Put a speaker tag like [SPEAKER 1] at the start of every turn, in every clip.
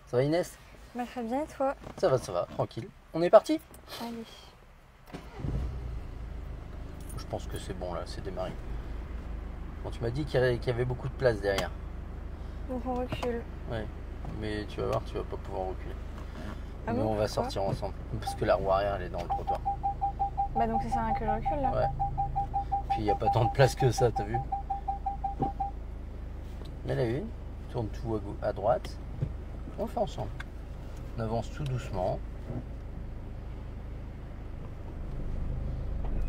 [SPEAKER 1] Ça va Inès?
[SPEAKER 2] Bah très bien et toi?
[SPEAKER 1] Ça va, tranquille. On est parti?
[SPEAKER 2] Allez.
[SPEAKER 1] Je pense que c'est bon là, c'est démarré. Bon, tu m'as dit qu'il y avait beaucoup de place derrière.
[SPEAKER 2] Donc on recule.
[SPEAKER 1] Ouais, mais tu vas voir, tu vas pas pouvoir reculer.
[SPEAKER 2] Ah
[SPEAKER 1] Mais
[SPEAKER 2] bon,
[SPEAKER 1] on va
[SPEAKER 2] pourquoi?
[SPEAKER 1] sortir ensemble. Parce que la roue arrière, elle est dans le trottoir.
[SPEAKER 2] Bah donc ça sert à rien que je recule là.
[SPEAKER 1] Ouais. Puis il n'y a pas tant de place que ça, t'as vu? Mets la une, tourne tout à droite. On le fait ensemble. On avance tout doucement.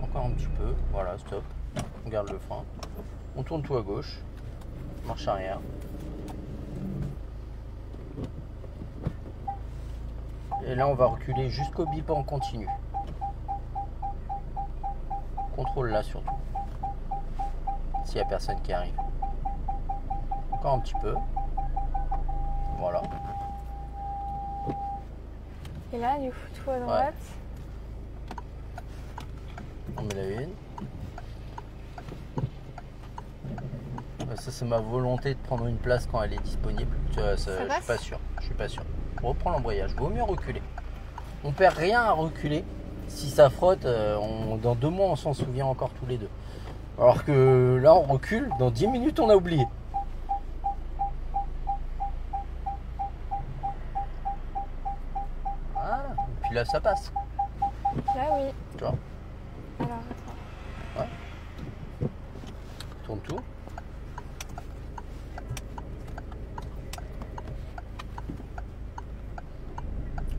[SPEAKER 1] Encore un petit peu. Voilà, stop. On garde le frein. On tourne tout à gauche. Marche arrière. Et là, on va reculer jusqu'au bip en continu. Contrôle là surtout. S'il n'y a personne qui arrive. Encore un petit peu. Voilà.
[SPEAKER 2] Et là du coup tout à droite.
[SPEAKER 1] On met la une. Ça c'est ma volonté de prendre une place quand elle est disponible. Je suis pas sûr. On reprend l'embrayage. Vaut mieux reculer. On perd rien à reculer. Si ça frotte, dans 2 mois on s'en souvient encore tous les deux. Alors que là on recule, dans 10 minutes on a oublié. Voilà. Et puis là ça passe.
[SPEAKER 2] Là oui.
[SPEAKER 1] Tu vois.
[SPEAKER 2] Alors attends.
[SPEAKER 1] Ouais. Tourne tout.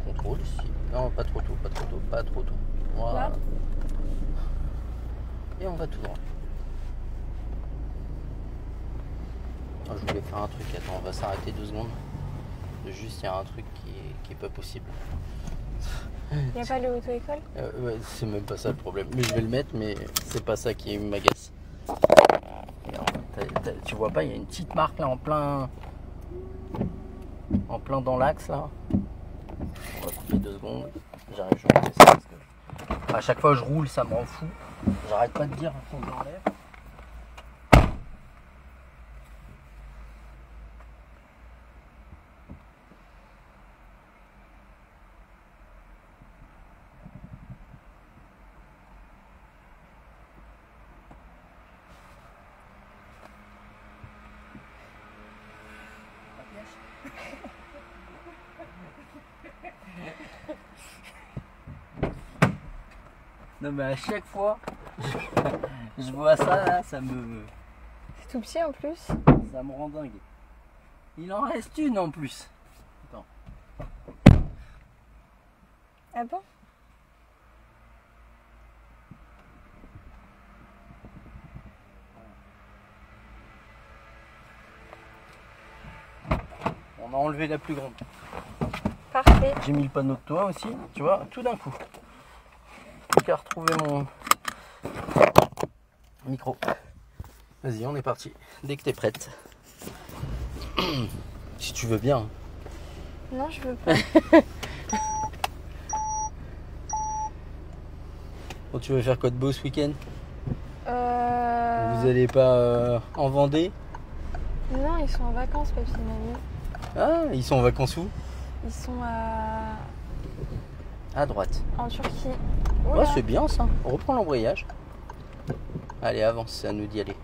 [SPEAKER 1] Contrôle ici. Non, pas trop tôt. Voilà.
[SPEAKER 2] Là.
[SPEAKER 1] Et on va tout droit. Oh, je voulais faire un truc. Attends, on va s'arrêter 2 secondes. Juste, il y a un truc qui est pas possible.
[SPEAKER 2] Il n'y a pas le auto-école?
[SPEAKER 1] Ouais, c'est même pas ça le problème. Mais je vais le mettre, mais c'est pas ça qui m'agace. Tu vois pas, il y a une petite marque là en plein dans l'axe là. On va couper 2 secondes. J'arrive, je vais enlever ça parce que à chaque fois que je roule, ça me rend fou. J'arrête pas de dire faut que je l'enlève. Non mais à chaque fois, je vois ça là, ça me
[SPEAKER 2] C'est tout petit en plus.
[SPEAKER 1] rend dingue. Il en reste une en plus. Attends.
[SPEAKER 2] Ah bon?
[SPEAKER 1] On a enlevé la plus grande.
[SPEAKER 2] Parfait.
[SPEAKER 1] J'ai mis le panneau de toit aussi, tu vois, tout d'un coup. Plus qu'à retrouver mon micro. Vas-y, on est parti. Dès que t'es prête. Si tu veux bien.
[SPEAKER 2] Non je veux pas.
[SPEAKER 1] Bon, tu veux faire quoi de beau ce week-end?
[SPEAKER 2] Euh...
[SPEAKER 1] Vous allez pas en Vendée?
[SPEAKER 2] Non ils sont en vacances papy et mamie.
[SPEAKER 1] Ah, ils sont en vacances où?
[SPEAKER 2] Ils sont
[SPEAKER 1] À droite.
[SPEAKER 2] en Turquie.
[SPEAKER 1] Ouais,
[SPEAKER 2] Oula.
[SPEAKER 1] c'est bien ça. On reprend l'embrayage. Allez, avance, c'est à nous d'y aller.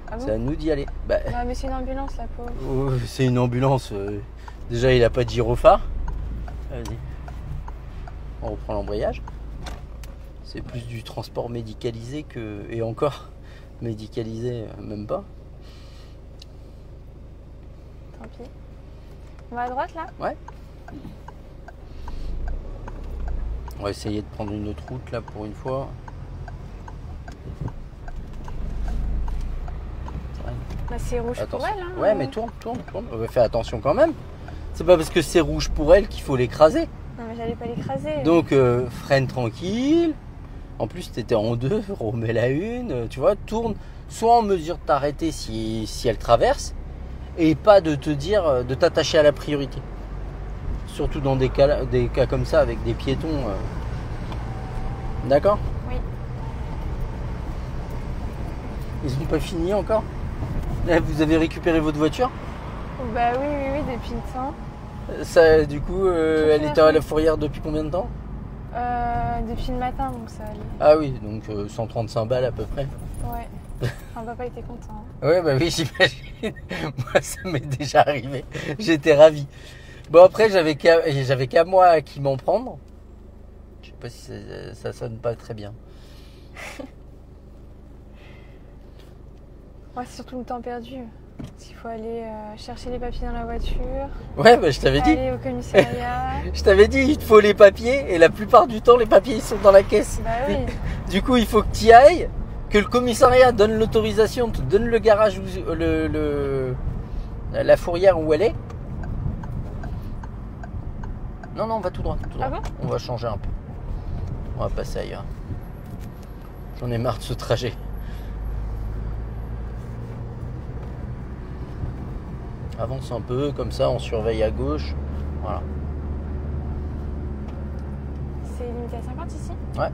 [SPEAKER 2] Ah
[SPEAKER 1] C'est
[SPEAKER 2] bon?
[SPEAKER 1] à nous d'y aller. Bah,
[SPEAKER 2] Bah mais c'est une ambulance la pauvre.
[SPEAKER 1] c'est une ambulance. Déjà, il a pas de gyrophare. Vas-y. On reprend l'embrayage. C'est plus du transport médicalisé que... Et encore, médicalisé, même pas.
[SPEAKER 2] Tant pis. On va à droite là?
[SPEAKER 1] Ouais. On va essayer de prendre une autre route là pour une fois.
[SPEAKER 2] Bah c'est rouge pour
[SPEAKER 1] Attention.
[SPEAKER 2] elle hein.
[SPEAKER 1] Ouais, mais tourne. On va faire attention quand même. C'est pas parce que c'est rouge pour elle qu'il faut l'écraser.
[SPEAKER 2] Non mais j'allais pas l'écraser.
[SPEAKER 1] Donc freine tranquille. En plus t'étais en 2, remets la une, tu vois, tourne. Soit en mesure de t'arrêter si elle traverse, et pas de te dire de t'attacher à la priorité. Surtout dans des cas comme ça avec des piétons. D'accord?
[SPEAKER 2] Oui.
[SPEAKER 1] Ils n'ont pas fini encore? Là, vous avez récupéré votre voiture?
[SPEAKER 2] Bah oui depuis le temps.
[SPEAKER 1] Ça, du coup, elle était à la fourrière depuis combien de temps?
[SPEAKER 2] Depuis le matin, donc ça allait.
[SPEAKER 1] Ah oui, donc 135 balles à peu près.
[SPEAKER 2] Ouais. Enfin, papa était content.
[SPEAKER 1] Ouais, bah oui, j'imagine. Moi, ça m'est déjà arrivé. J'étais ravi. Bon, après, j'avais qu'à moi qui m'en prendre. Je sais pas si ça sonne pas très bien.
[SPEAKER 2] Ouais, c'est surtout le temps perdu. Parce qu'il faut aller chercher les papiers dans la voiture.
[SPEAKER 1] Ouais, bah je t'avais dit.
[SPEAKER 2] Aller au commissariat.
[SPEAKER 1] Je t'avais dit, il te faut les papiers. Et la plupart du temps, les papiers, ils sont dans la caisse.
[SPEAKER 2] Bah oui.
[SPEAKER 1] Du coup, il faut que tu y ailles. Que le commissariat donne l'autorisation, te donne le garage, la fourrière où elle est. Non, on va tout droit.
[SPEAKER 2] Ah bon?
[SPEAKER 1] On va changer un peu. On va passer ailleurs. J'en ai marre de ce trajet. Avance un peu, comme ça, on surveille à gauche. Voilà.
[SPEAKER 2] C'est limité à 50 ici?
[SPEAKER 1] Ouais.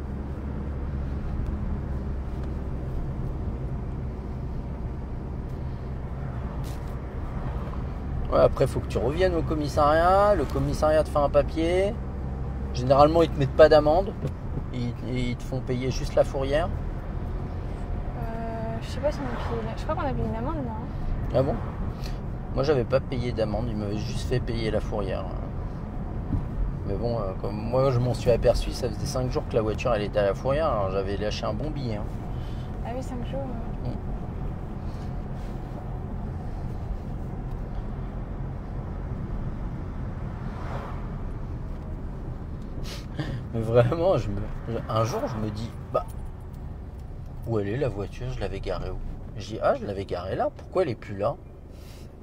[SPEAKER 1] Ouais, après, il faut que tu reviennes au commissariat. Le commissariat te fait un papier. Généralement, ils te mettent pas d'amende. Ils te font payer juste la fourrière.
[SPEAKER 2] Je sais pas si on a payé. Je crois qu'on a payé une amende, non?
[SPEAKER 1] Ah bon? Moi, j'avais pas payé d'amende. Ils m'avaient juste fait payer la fourrière. Mais bon, comme moi, je m'en suis aperçu. Ça faisait 5 jours que la voiture, elle était à la fourrière. Alors, j'avais lâché un bon billet. Hein.
[SPEAKER 2] Ah oui, 5 jours.
[SPEAKER 1] Mais vraiment, un jour, je me dis, bah, où elle est la voiture? Je l'avais garée où? Je dis, ah, je l'avais garée là, pourquoi elle est plus là?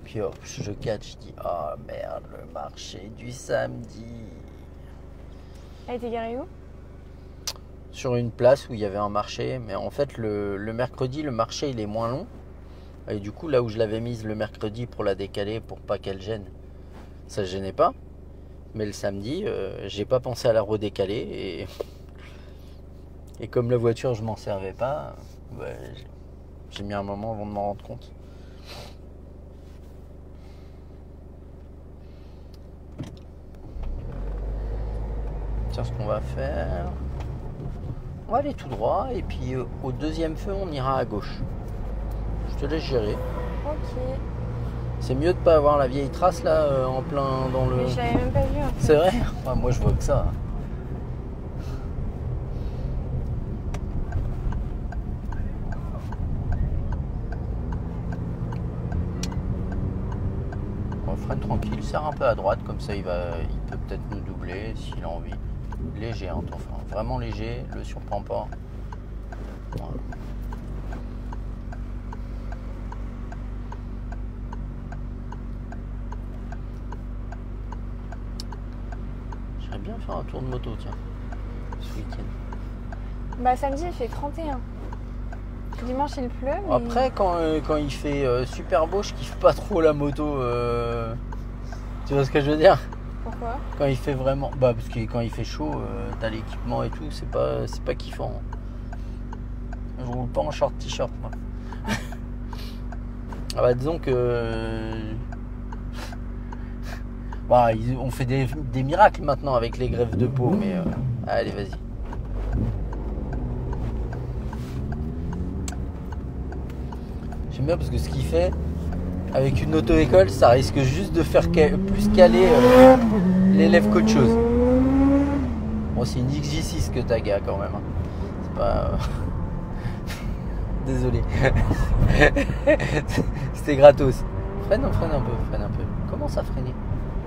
[SPEAKER 1] Puis hop, je catch, je dis, ah merde, le marché du samedi.
[SPEAKER 2] Elle était garée où?
[SPEAKER 1] Sur une place où il y avait un marché, mais en fait, le mercredi, le marché, il est moins long. Et du coup, là où je l'avais mise le mercredi pour la décaler, pour pas qu'elle gêne, ça ne gênait pas. Mais le samedi, j'ai pas pensé à la redécaler et comme la voiture je m'en servais pas, ouais, j'ai mis un moment avant de m'en rendre compte. Tiens, ce qu'on va faire, on va aller tout droit et puis au deuxième feu on ira à gauche. Je te laisse gérer.
[SPEAKER 2] Ok.
[SPEAKER 1] C'est mieux de pas avoir la vieille trace là en plein dans le...
[SPEAKER 2] Mais je l'avais même pas vu en fait.
[SPEAKER 1] C'est vrai? Ouais, moi je vois que ça. On freine tranquille, serre un peu à droite, comme ça il peut peut-être nous doubler s'il a envie. Léger hein, ton frein, vraiment léger, le surprend pas. Voilà. J'aimerais bien faire un tour de moto, tiens, ce week-end.
[SPEAKER 2] Bah samedi il fait 31. Dimanche il pleut. Mais...
[SPEAKER 1] Après quand il fait super beau, je kiffe pas trop la moto. Tu vois ce que je veux dire?
[SPEAKER 2] Pourquoi?
[SPEAKER 1] Quand il fait vraiment... Bah parce que quand il fait chaud, t'as l'équipement et tout, c'est pas kiffant. Je roule pas en short t-shirt moi. Ah bah disons que... Bah, on fait des miracles maintenant avec les greffes de peau, mais allez vas-y. J'aime bien parce que ce qu'il fait avec une auto-école, ça risque juste de faire plus caler l'élève qu'autre chose. Bon, c'est une XJ6 que t'as, gars, quand même. Hein. C'est pas... Désolé. C'était gratos. Freine un peu. Commence à freiner.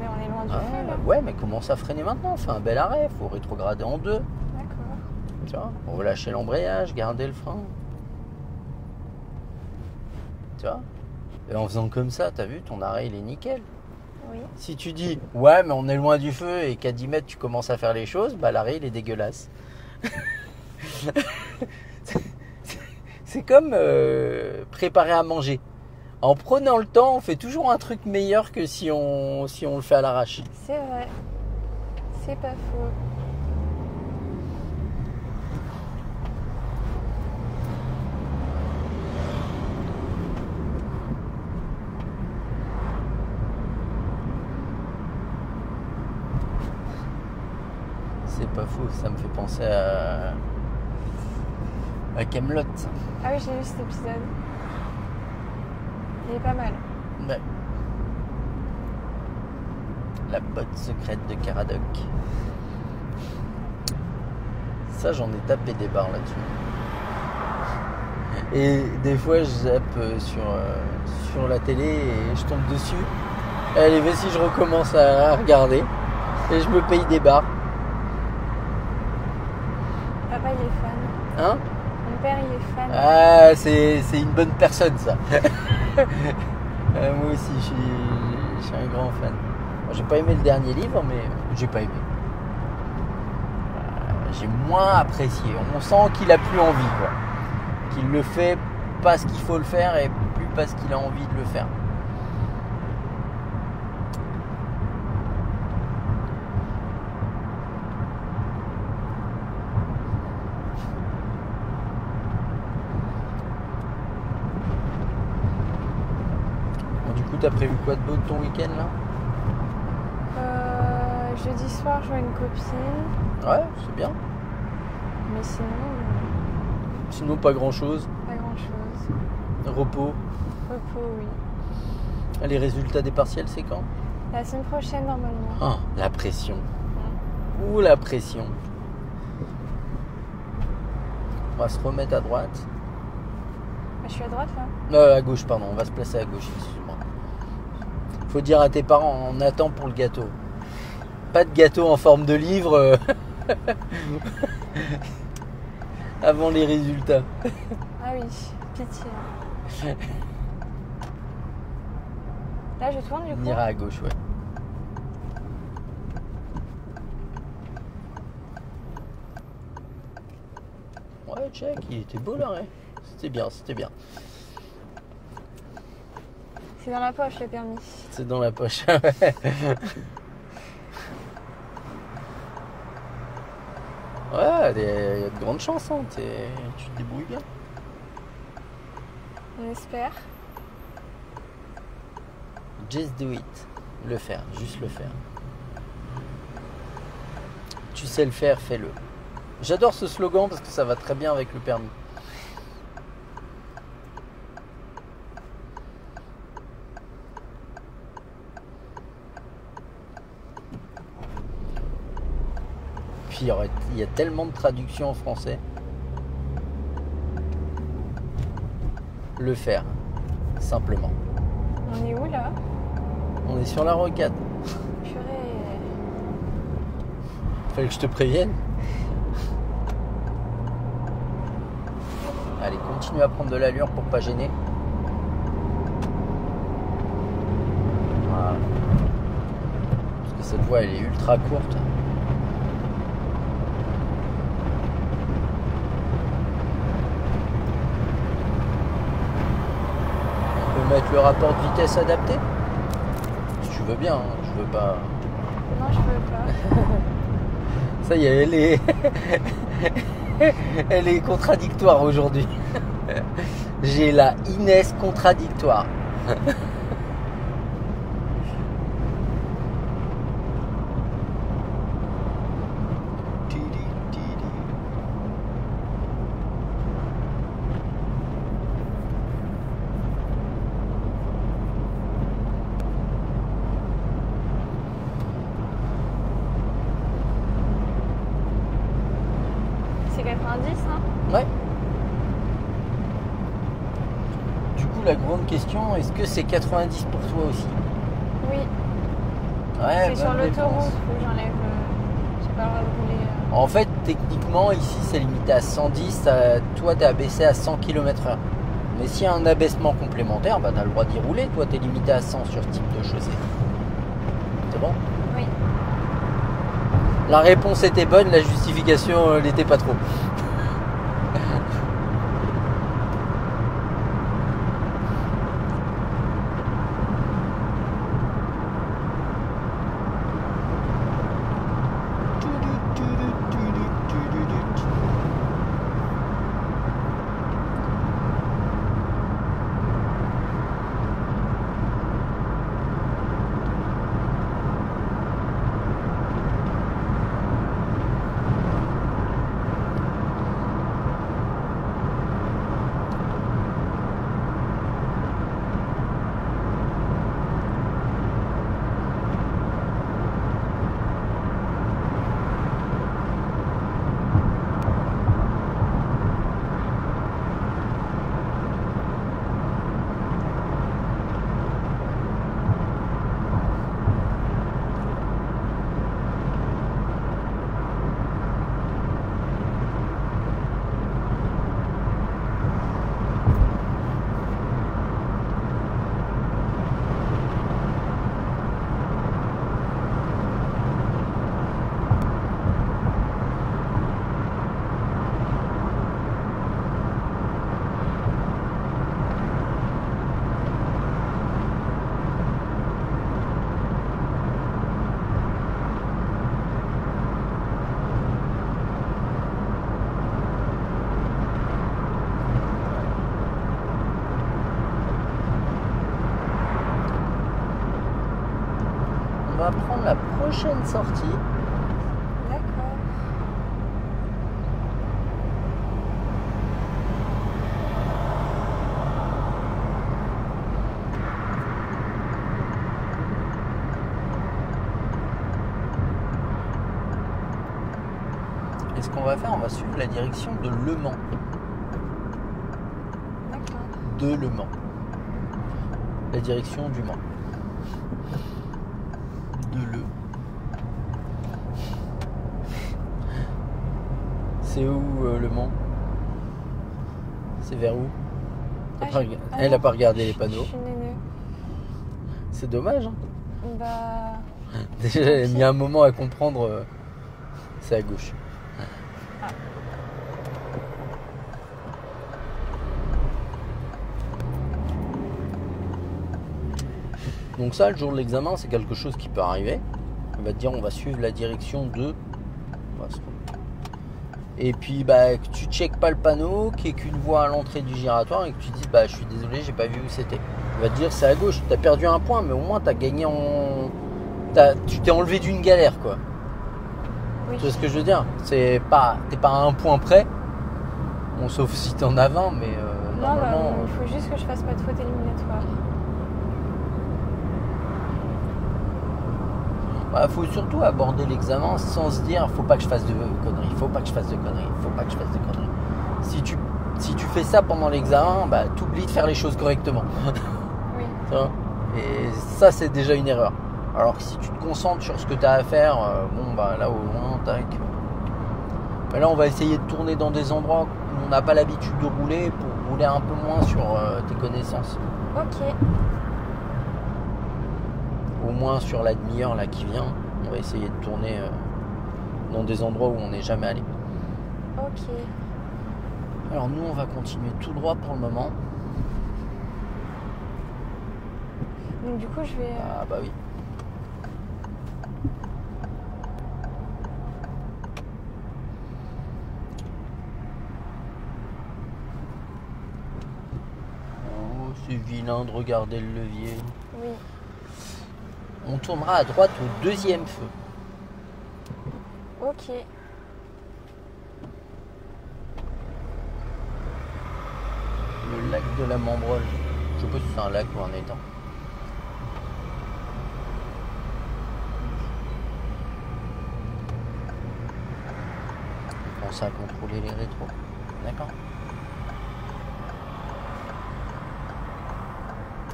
[SPEAKER 2] Mais on est loin du feu, là.
[SPEAKER 1] Ouais, mais commence à freiner maintenant. Fais un bel arrêt. Faut rétrograder en deux.
[SPEAKER 2] D'accord.
[SPEAKER 1] Tu vois, on va lâcher l'embrayage, garder le frein. Tu vois. Et en faisant comme ça, t'as vu, ton arrêt il est nickel.
[SPEAKER 2] Oui.
[SPEAKER 1] Si tu dis ouais mais on est loin du feu et qu'à 10 mètres tu commences à faire les choses, bah l'arrêt il est dégueulasse. C'est comme préparer à manger. En prenant le temps, on fait toujours un truc meilleur que si on le fait à l'arrache.
[SPEAKER 2] C'est vrai. C'est pas faux.
[SPEAKER 1] C'est pas faux, ça me fait penser à Kaamelott.
[SPEAKER 2] Ah oui, j'ai vu cet épisode. Il est pas mal.
[SPEAKER 1] Ouais. La botte secrète de Caradoc. Ça, j'en ai tapé des barres là-dessus. Et des fois, je zappe sur la télé et je tombe dessus. Allez, vas-y, je recommence à regarder. Et je me paye des barres.
[SPEAKER 2] Papa, il est fan.
[SPEAKER 1] Hein?
[SPEAKER 2] Mon père, il est fan.
[SPEAKER 1] Ah, c'est une bonne personne, ça. Moi aussi, je suis un grand fan. Bon, j'ai pas aimé le dernier livre, mais j'ai pas aimé. J'ai moins apprécié. On sent qu'il a plus envie, quoi. Qu'il le fait parce qu'il faut le faire et plus parce qu'il a envie de le faire. Bon, du coup, t'as prévu quoi de beau de ton week-end là?
[SPEAKER 2] Jeudi soir, je vois une copine.
[SPEAKER 1] Ouais, c'est bien.
[SPEAKER 2] Mais sinon.
[SPEAKER 1] Sinon, pas grand-chose.
[SPEAKER 2] Pas grand-chose.
[SPEAKER 1] Repos.
[SPEAKER 2] Repos, oui.
[SPEAKER 1] Les résultats des partiels, c'est quand?
[SPEAKER 2] La semaine prochaine, normalement.
[SPEAKER 1] Ah, la pression. Ouh, la pression. On va se remettre à droite.
[SPEAKER 2] Je suis à droite, là?
[SPEAKER 1] À gauche, pardon. On va se placer à gauche, excuse-moi. Faut dire à tes parents, on attend pour le gâteau. Pas de gâteau en forme de livre avant les résultats.
[SPEAKER 2] Ah oui, pitié. Là, je tourne du coup.
[SPEAKER 1] On ira à gauche, ouais. Ouais, check, il était beau l'arrêt. C'était bien, c'était bien.
[SPEAKER 2] C'est dans la poche le permis.
[SPEAKER 1] C'est dans la poche. Ouais, il y a de grandes chances, hein. Tu te débrouilles bien.
[SPEAKER 2] On espère.
[SPEAKER 1] Just do it. Le faire, juste le faire. Tu sais le faire, fais-le. J'adore ce slogan parce que ça va très bien avec le permis. Puis il y a tellement de traductions en français. Le faire, simplement.
[SPEAKER 2] On est où là?
[SPEAKER 1] On est sur la rocade.
[SPEAKER 2] Purée.
[SPEAKER 1] Fallait que je te prévienne. Allez, continue à prendre de l'allure pour pas gêner. Voilà. Parce que cette voie elle est ultra courte. On peut mettre le rapport de vitesse adapté? Si tu veux bien, hein, je veux pas.
[SPEAKER 2] Non, je veux pas.
[SPEAKER 1] Ça y est, elle est contradictoire aujourd'hui. J'ai la Inès contradictoire.
[SPEAKER 2] C'est 90, hein?
[SPEAKER 1] Ouais. Du coup, la grande question, est-ce que c'est 90 pour toi aussi?
[SPEAKER 2] Oui.
[SPEAKER 1] Ouais,
[SPEAKER 2] c'est sur l'autoroute, faut que j'enlève. J'ai pas le droit de rouler.
[SPEAKER 1] En fait, techniquement, ici, c'est limité à 110. Toi, t'es abaissé à 100 km/h. Mais s'il y a un abaissement complémentaire, bah, t'as le droit d'y rouler. Toi, t'es limité à 100 sur ce type de chaussée. C'est bon?
[SPEAKER 2] Oui.
[SPEAKER 1] La réponse était bonne, la justification l'était pas trop. prendre la prochaine sortie.
[SPEAKER 2] D'accord.
[SPEAKER 1] Et ce qu'on va faire, on va suivre la direction de Le Mans.
[SPEAKER 2] D'accord.
[SPEAKER 1] De Le Mans. La direction du Mans. De Le. C'est où Le Mans? C'est vers où? Elle a pas regardé les panneaux.
[SPEAKER 2] Je suis nénée.
[SPEAKER 1] C'est dommage. Hein.
[SPEAKER 2] Bah.
[SPEAKER 1] Déjà, elle a mis un moment à comprendre. C'est à gauche.
[SPEAKER 2] Ah.
[SPEAKER 1] Donc ça, le jour de l'examen, c'est quelque chose qui peut arriver. On va te dire, on va suivre la direction de... Et puis, bah, que tu checkes pas le panneau, qu'il n'y ait qu'une voie à l'entrée du giratoire et que tu dises, bah, je suis désolé, j'ai pas vu où c'était. On va te dire, c'est à gauche. T'as perdu un point, mais au moins, t'as gagné en... Tu t'es enlevé d'une galère, quoi.
[SPEAKER 2] Oui.
[SPEAKER 1] Tu vois ce que je veux dire? T'es pas à un point près. Bon, sauf si t'en as 20, mais normalement...
[SPEAKER 2] Non, il faut juste que je fasse pas de faute éliminatoire.
[SPEAKER 1] Bah, faut surtout aborder l'examen sans se dire faut pas que je fasse de conneries, faut pas que je fasse de conneries, faut pas que je fasse de conneries. Si tu fais ça pendant l'examen, bah t'oublies de faire les choses correctement.
[SPEAKER 2] Oui.
[SPEAKER 1] Et ça c'est déjà une erreur. Alors que si tu te concentres sur ce que tu as à faire, bon bah là au loin, tac. Mais là on va essayer de tourner dans des endroits où on n'a pas l'habitude de rouler pour rouler un peu moins sur tes connaissances.
[SPEAKER 2] Ok.
[SPEAKER 1] Au moins sur la demi-heure là qui vient, on va essayer de tourner dans des endroits où on n'est jamais allé.
[SPEAKER 2] Ok.
[SPEAKER 1] Alors nous on va continuer tout droit pour le moment.
[SPEAKER 2] Donc du coup je vais...
[SPEAKER 1] Ah bah oui. Oh c'est vilain de regarder le levier.
[SPEAKER 2] Oui.
[SPEAKER 1] On tournera à droite au deuxième feu.
[SPEAKER 2] Ok.
[SPEAKER 1] Le lac de la Membrole. Je sais pas si c'est un lac ou un étang. Pensez à contrôler les rétros. D'accord.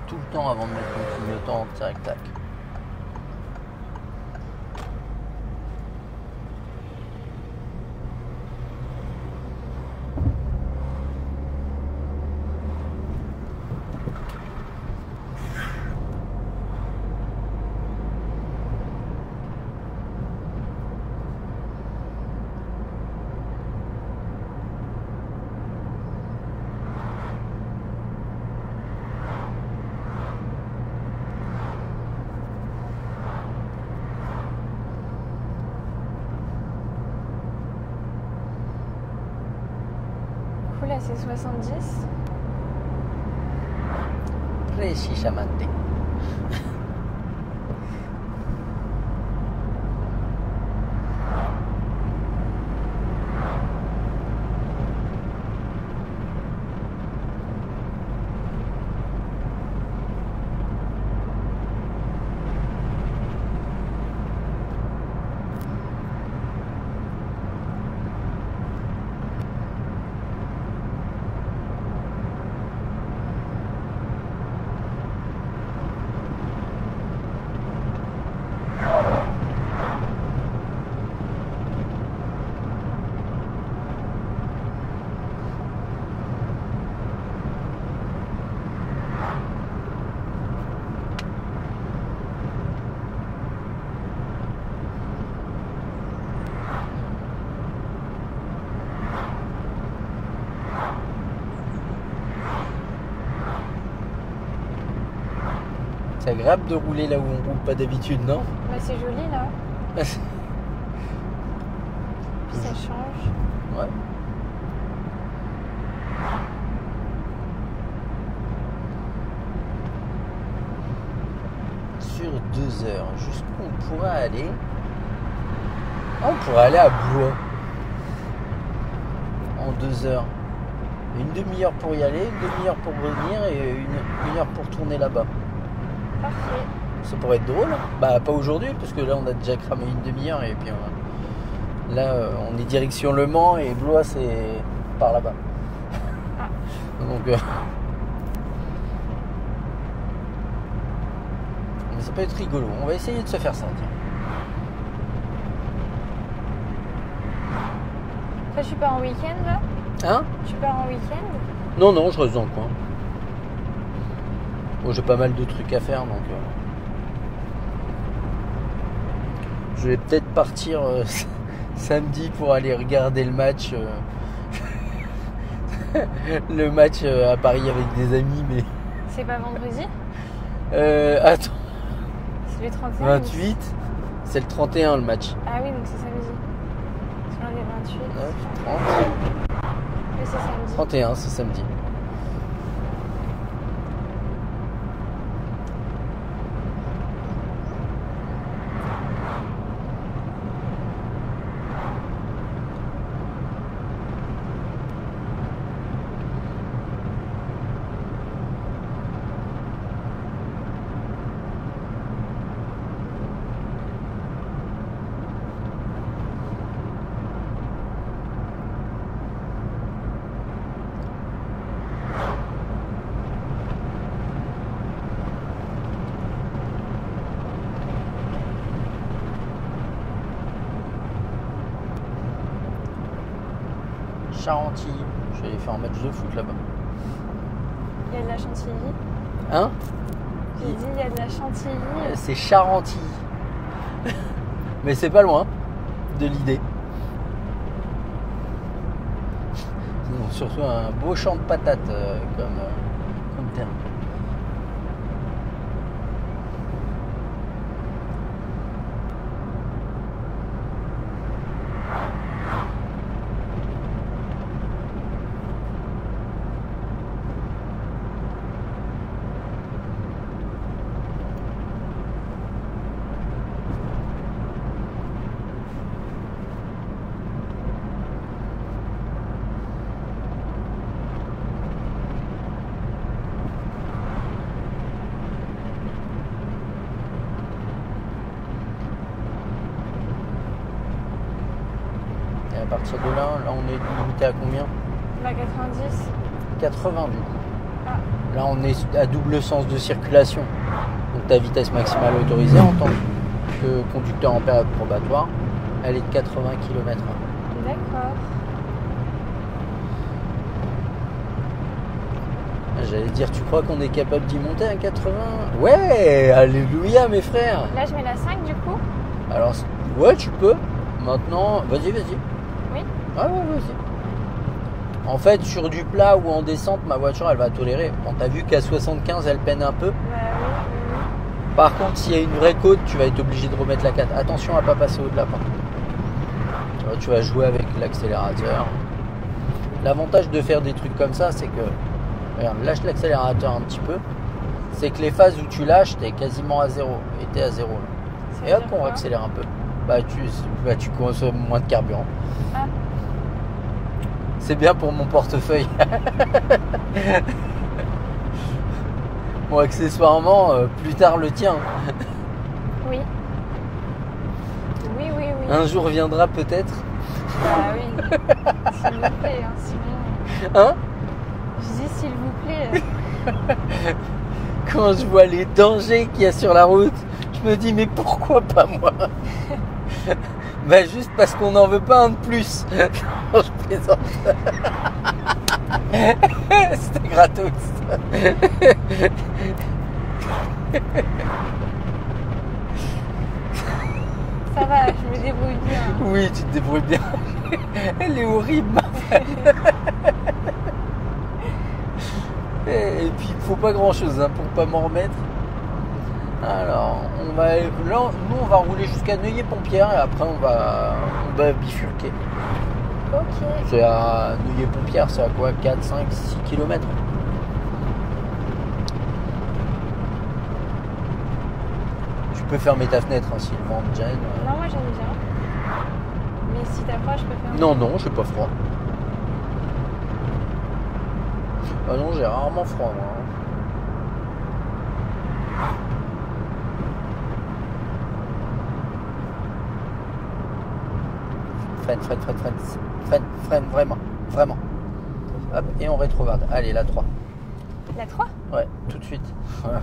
[SPEAKER 1] Tout le temps avant de mettre le clignotant, tac tac.
[SPEAKER 2] Là c'est 70.
[SPEAKER 1] Precisamente. C'est agréable de rouler là où on roule pas d'habitude, non?
[SPEAKER 2] Bah c'est joli là. Puis ça change.
[SPEAKER 1] Ouais. Sur 2 heures. Jusqu'où on pourrait aller? On pourrait aller à Blois. En 2 heures. Une demi-heure pour y aller, une demi-heure pour revenir et une heure pour tourner là-bas.
[SPEAKER 2] Parfait.
[SPEAKER 1] Ça pourrait être drôle. Bah pas aujourd'hui, parce que là on a déjà cramé une demi-heure et puis là on est direction Le Mans et Blois c'est par là-bas.
[SPEAKER 2] Ah.
[SPEAKER 1] Donc mais ça peut être rigolo. On va essayer de se faire ça. Tiens.
[SPEAKER 2] Toi tu pars en week-end là?
[SPEAKER 1] Hein?
[SPEAKER 2] Tu pars en week-end?
[SPEAKER 1] Non, je reste dans le coin. Bon, j'ai pas mal de trucs à faire donc. Je vais peut-être partir samedi pour aller regarder le match. Le match à Paris avec des amis, mais.
[SPEAKER 2] C'est pas vendredi?
[SPEAKER 1] Attends.
[SPEAKER 2] C'est le 31.
[SPEAKER 1] 28. C'est le 31 le match.
[SPEAKER 2] Ah oui, donc c'est samedi. C'est lundi 28.
[SPEAKER 1] 9, 30.
[SPEAKER 2] Oui, c'est samedi.
[SPEAKER 1] 31, c'est samedi. Charentilly. Je vais aller faire un match de foot là-bas.
[SPEAKER 2] Il y a de la chantilly.
[SPEAKER 1] Hein?
[SPEAKER 2] J'ai dit il y a de la chantilly.
[SPEAKER 1] C'est Charentilly. Mais c'est pas loin de l'idée. Ils ont surtout un beau champ de patates comme terme. Et à partir de là on est limité à combien?
[SPEAKER 2] Bah 90.
[SPEAKER 1] 80 du coup.
[SPEAKER 2] Ah.
[SPEAKER 1] Là on est à double sens de circulation. Donc ta vitesse maximale autorisée en tant que conducteur en période probatoire, elle est de 80 km/h.
[SPEAKER 2] D'accord.
[SPEAKER 1] J'allais dire, tu crois qu'on est capable d'y monter à 80? Ouais, alléluia mes frères.
[SPEAKER 2] Là je mets la 5 du coup.
[SPEAKER 1] Alors, ouais, tu peux. Maintenant, vas-y.
[SPEAKER 2] Oui.
[SPEAKER 1] Ouais, vas-y. En fait, sur du plat ou en descente, ma voiture, elle va tolérer. Bon, t'as vu qu'à 75, elle peine un peu.
[SPEAKER 2] Bah oui.
[SPEAKER 1] Par contre, s'il y a une vraie côte, tu vas être obligé de remettre la 4. Attention à pas passer au-delà, par contre. Tu vas jouer avec l'accélérateur. L'avantage de faire des trucs comme ça, c'est que, regarde, lâche l'accélérateur un petit peu. C'est que les phases où tu lâches, t'es quasiment à 0. Et t'es à 0 là. Et hop, on accélère un peu. Tu consommes moins de carburant.
[SPEAKER 2] Ah.
[SPEAKER 1] C'est bien pour mon portefeuille. Bon, accessoirement, plus tard le tien.
[SPEAKER 2] Oui. Oui.
[SPEAKER 1] Un jour viendra peut-être.
[SPEAKER 2] Bah oui. S'il vous plaît, hein, sinon.
[SPEAKER 1] Hein?
[SPEAKER 2] Je dis s'il vous plaît.
[SPEAKER 1] Quand je vois les dangers qu'il y a sur la route, je me dis mais pourquoi pas moi? Bah juste parce qu'on n'en veut pas un de plus. Non, je plaisante. C'était gratos.
[SPEAKER 2] Ça va, je me débrouille bien.
[SPEAKER 1] Oui, tu te débrouilles bien. Elle est horrible, ma femme. Et puis il faut pas grand chose pour pas m'en remettre. Alors là, nous on va rouler jusqu'à Neuilly-Pompière et après on va bifurquer.
[SPEAKER 2] Ok.
[SPEAKER 1] C'est à Neuilly-Pompière, c'est à quoi, 4, 5, 6 km. Tu peux fermer ta fenêtre hein, si le vent te gêne.
[SPEAKER 2] Non, moi j'aime bien. Mais si t'as froid, je peux fermer.
[SPEAKER 1] Non, non, j'ai pas froid. Ah non, j'ai rarement froid moi. Freine, vraiment. Hop, et on rétrograde. Allez, la 3.
[SPEAKER 2] La 3 ?
[SPEAKER 1] Ouais, tout de suite. Voilà.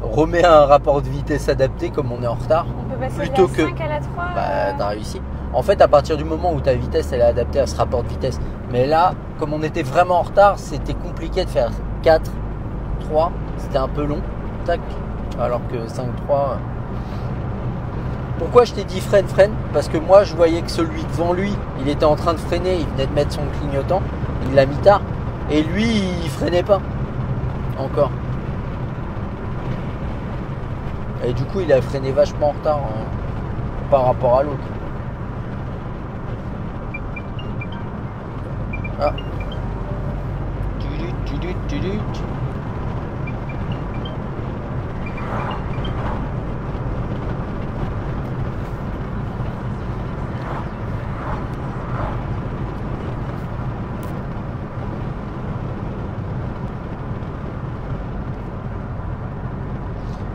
[SPEAKER 1] Remets un rapport de vitesse adapté comme on est en retard.
[SPEAKER 2] On peut passer
[SPEAKER 1] plutôt
[SPEAKER 2] de la 5 à la 3
[SPEAKER 1] Bah, t'as réussi. En fait, à partir du moment où ta vitesse elle est adaptée à ce rapport de vitesse. Mais là, comme on était vraiment en retard, c'était compliqué de faire 4, 3. C'était un peu long. Tac. Alors que 5, 3. Pourquoi je t'ai dit freine? Parce que moi, je voyais que celui devant lui, il était en train de freiner. Il venait de mettre son clignotant. Il l'a mis tard. Et lui, il freinait pas. Encore. Et du coup, il a freiné vachement en retard par rapport à l'autre. Ah.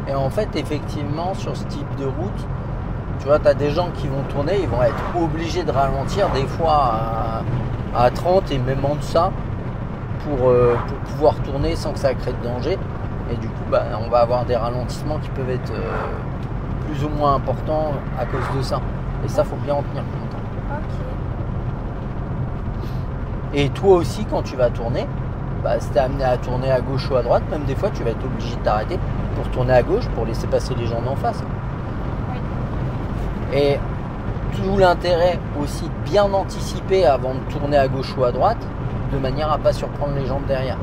[SPEAKER 1] Et en fait, effectivement, sur ce type de route, tu vois, tu as des gens qui vont tourner, ils vont être obligés de ralentir des fois à 30 et même en deçà pour pouvoir tourner sans que ça crée de danger. Et du coup, bah, on va avoir des ralentissements qui peuvent être plus ou moins importants à cause de ça. Et ça, faut bien en tenir compte.
[SPEAKER 2] Ok.
[SPEAKER 1] Et toi aussi, quand tu vas tourner, bah, si tu es amené à tourner à gauche ou à droite, même des fois, tu vas être obligé de t'arrêter pour tourner à gauche, pour laisser passer les gens d'en face.
[SPEAKER 2] Oui.
[SPEAKER 1] Et tout l'intérêt aussi de bien anticiper avant de tourner à gauche ou à droite, de manière à ne pas surprendre les gens de derrière.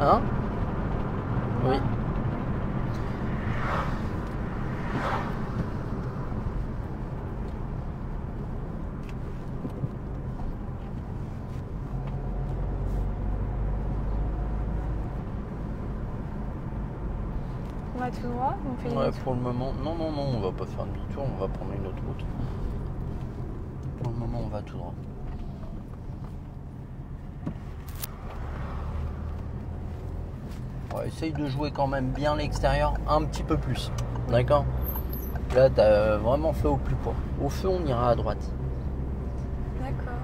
[SPEAKER 1] Hein? Oui.
[SPEAKER 2] On va tout droit, on fait
[SPEAKER 1] Ouais, pour le moment. Non, on va pas faire demi-tour, on va prendre une autre route. Pour le moment, on va tout droit. Ouais, essaye de jouer quand même bien l'extérieur, un petit peu plus. D'accord? Là, t'as vraiment fait au plus court. Au feu, on ira à droite.
[SPEAKER 2] D'accord.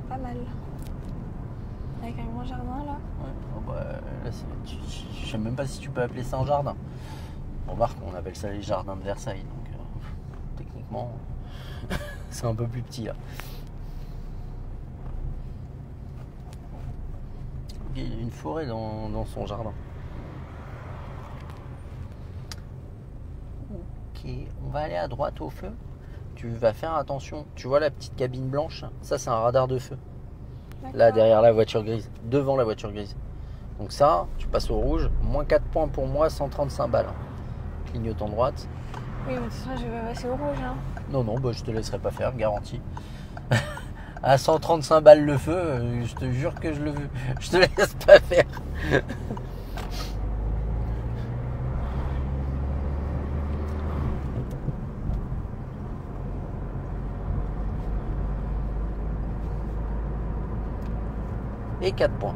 [SPEAKER 2] pas mal. Avec un grand jardin là.
[SPEAKER 1] Ouais. Oh bah, là je sais même pas si tu peux appeler ça un jardin. Remarque, on appelle ça les jardins de Versailles, donc techniquement c'est un peu plus petit là. Il y a une forêt dans son jardin. Ok, on va aller à droite au feu. Tu vas faire attention. Tu vois la petite cabine blanche? Ça, c'est un radar de feu. Là, derrière la voiture grise. Devant la voiture grise. Donc ça, tu passes au rouge. Moins 4 points pour moi, 135 balles. Clignote en droite.
[SPEAKER 2] Oui, mais de toute façon, je vais passer au rouge. Hein.
[SPEAKER 1] Non, bah, je te laisserai pas faire, garantie. À 135 balles le feu, je te jure que je te laisse pas faire. Et 4 points.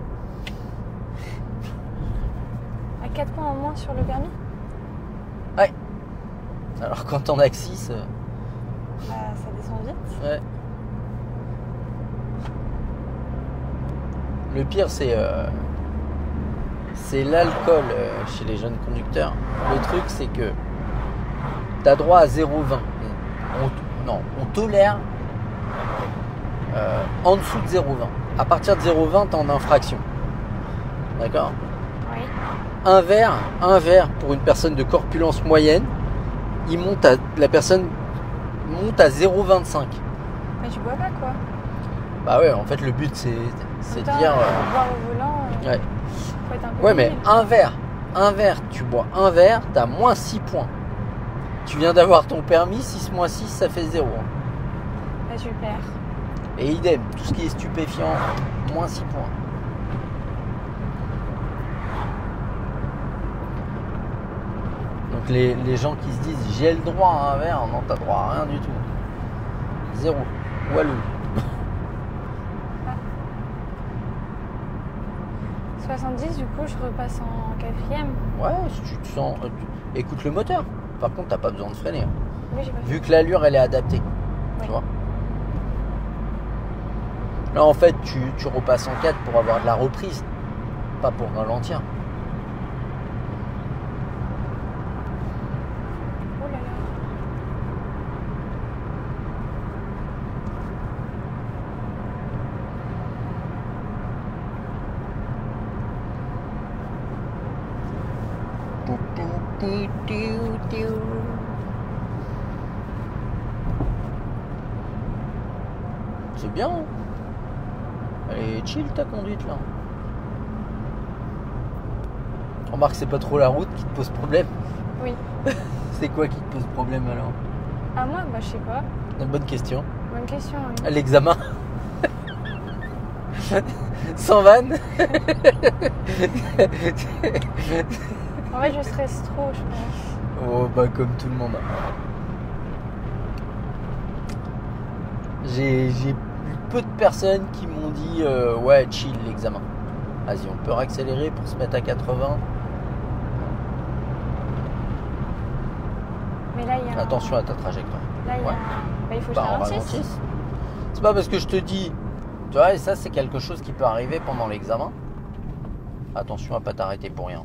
[SPEAKER 2] À 4 points en moins sur le permis?
[SPEAKER 1] Ouais. Alors quand on a que 6...
[SPEAKER 2] Bah, ça descend vite.
[SPEAKER 1] Ouais. Le pire, c'est l'alcool chez les jeunes conducteurs. Le truc, c'est que tu as droit à 0,20. On tolère en dessous de 0,20. À partir de 0,20, tu es en infraction. D'accord?
[SPEAKER 2] Oui.
[SPEAKER 1] Un verre pour une personne de corpulence moyenne, la personne monte à 0,25.
[SPEAKER 2] Mais tu bois pas quoi?
[SPEAKER 1] Bah ouais, en fait, le but, c'est de dire...
[SPEAKER 2] boire au volant,
[SPEAKER 1] ouais.
[SPEAKER 2] Faut être un peu
[SPEAKER 1] Ouais, mais un verre, tu bois un verre, t'as moins 6 points. Tu viens d'avoir ton permis, 6 moins 6, ça fait 0.
[SPEAKER 2] Bah, tu le perds.
[SPEAKER 1] Et idem, tout ce qui est stupéfiant, moins 6 points. Donc les gens qui se disent j'ai le droit à un verre, non, t'as droit à rien du tout. 0. Walou.
[SPEAKER 2] 70, du coup, je repasse en 4ème.
[SPEAKER 1] Ouais, si tu te sens... écoute le moteur. Par contre, t'as pas besoin de freiner.
[SPEAKER 2] Oui, j'ai pas fait.
[SPEAKER 1] Vu que l'allure, elle est adaptée.
[SPEAKER 2] Oui.
[SPEAKER 1] Tu vois. Là, en fait, tu repasses en 4 pour avoir de la reprise. Pas pour ralentir.
[SPEAKER 2] Oh là là.
[SPEAKER 1] C'est bien. Hein. Elle est chill ta conduite là. Remarque, c'est pas trop la route qui te pose problème.
[SPEAKER 2] Oui.
[SPEAKER 1] C'est quoi qui te pose problème alors?
[SPEAKER 2] Ah moi, bah je sais pas.
[SPEAKER 1] Une bonne question.
[SPEAKER 2] Bonne question. Oui.
[SPEAKER 1] L'examen. Sans vanne.
[SPEAKER 2] En fait, je stresse trop, je pense.
[SPEAKER 1] Oh bah comme tout le monde. J'ai eu peu de personnes qui m'ont dit ouais chill l'examen. Vas-y, on peut accélérer pour se mettre à 80.
[SPEAKER 2] Mais là, il y a
[SPEAKER 1] Attention à ta trajectoire.
[SPEAKER 2] Là, il y a...
[SPEAKER 1] Ouais.
[SPEAKER 2] Bah, il faut que je ralentisse.
[SPEAKER 1] C'est pas parce que je te dis, tu vois, et ça c'est quelque chose qui peut arriver pendant l'examen. Attention à pas t'arrêter pour rien.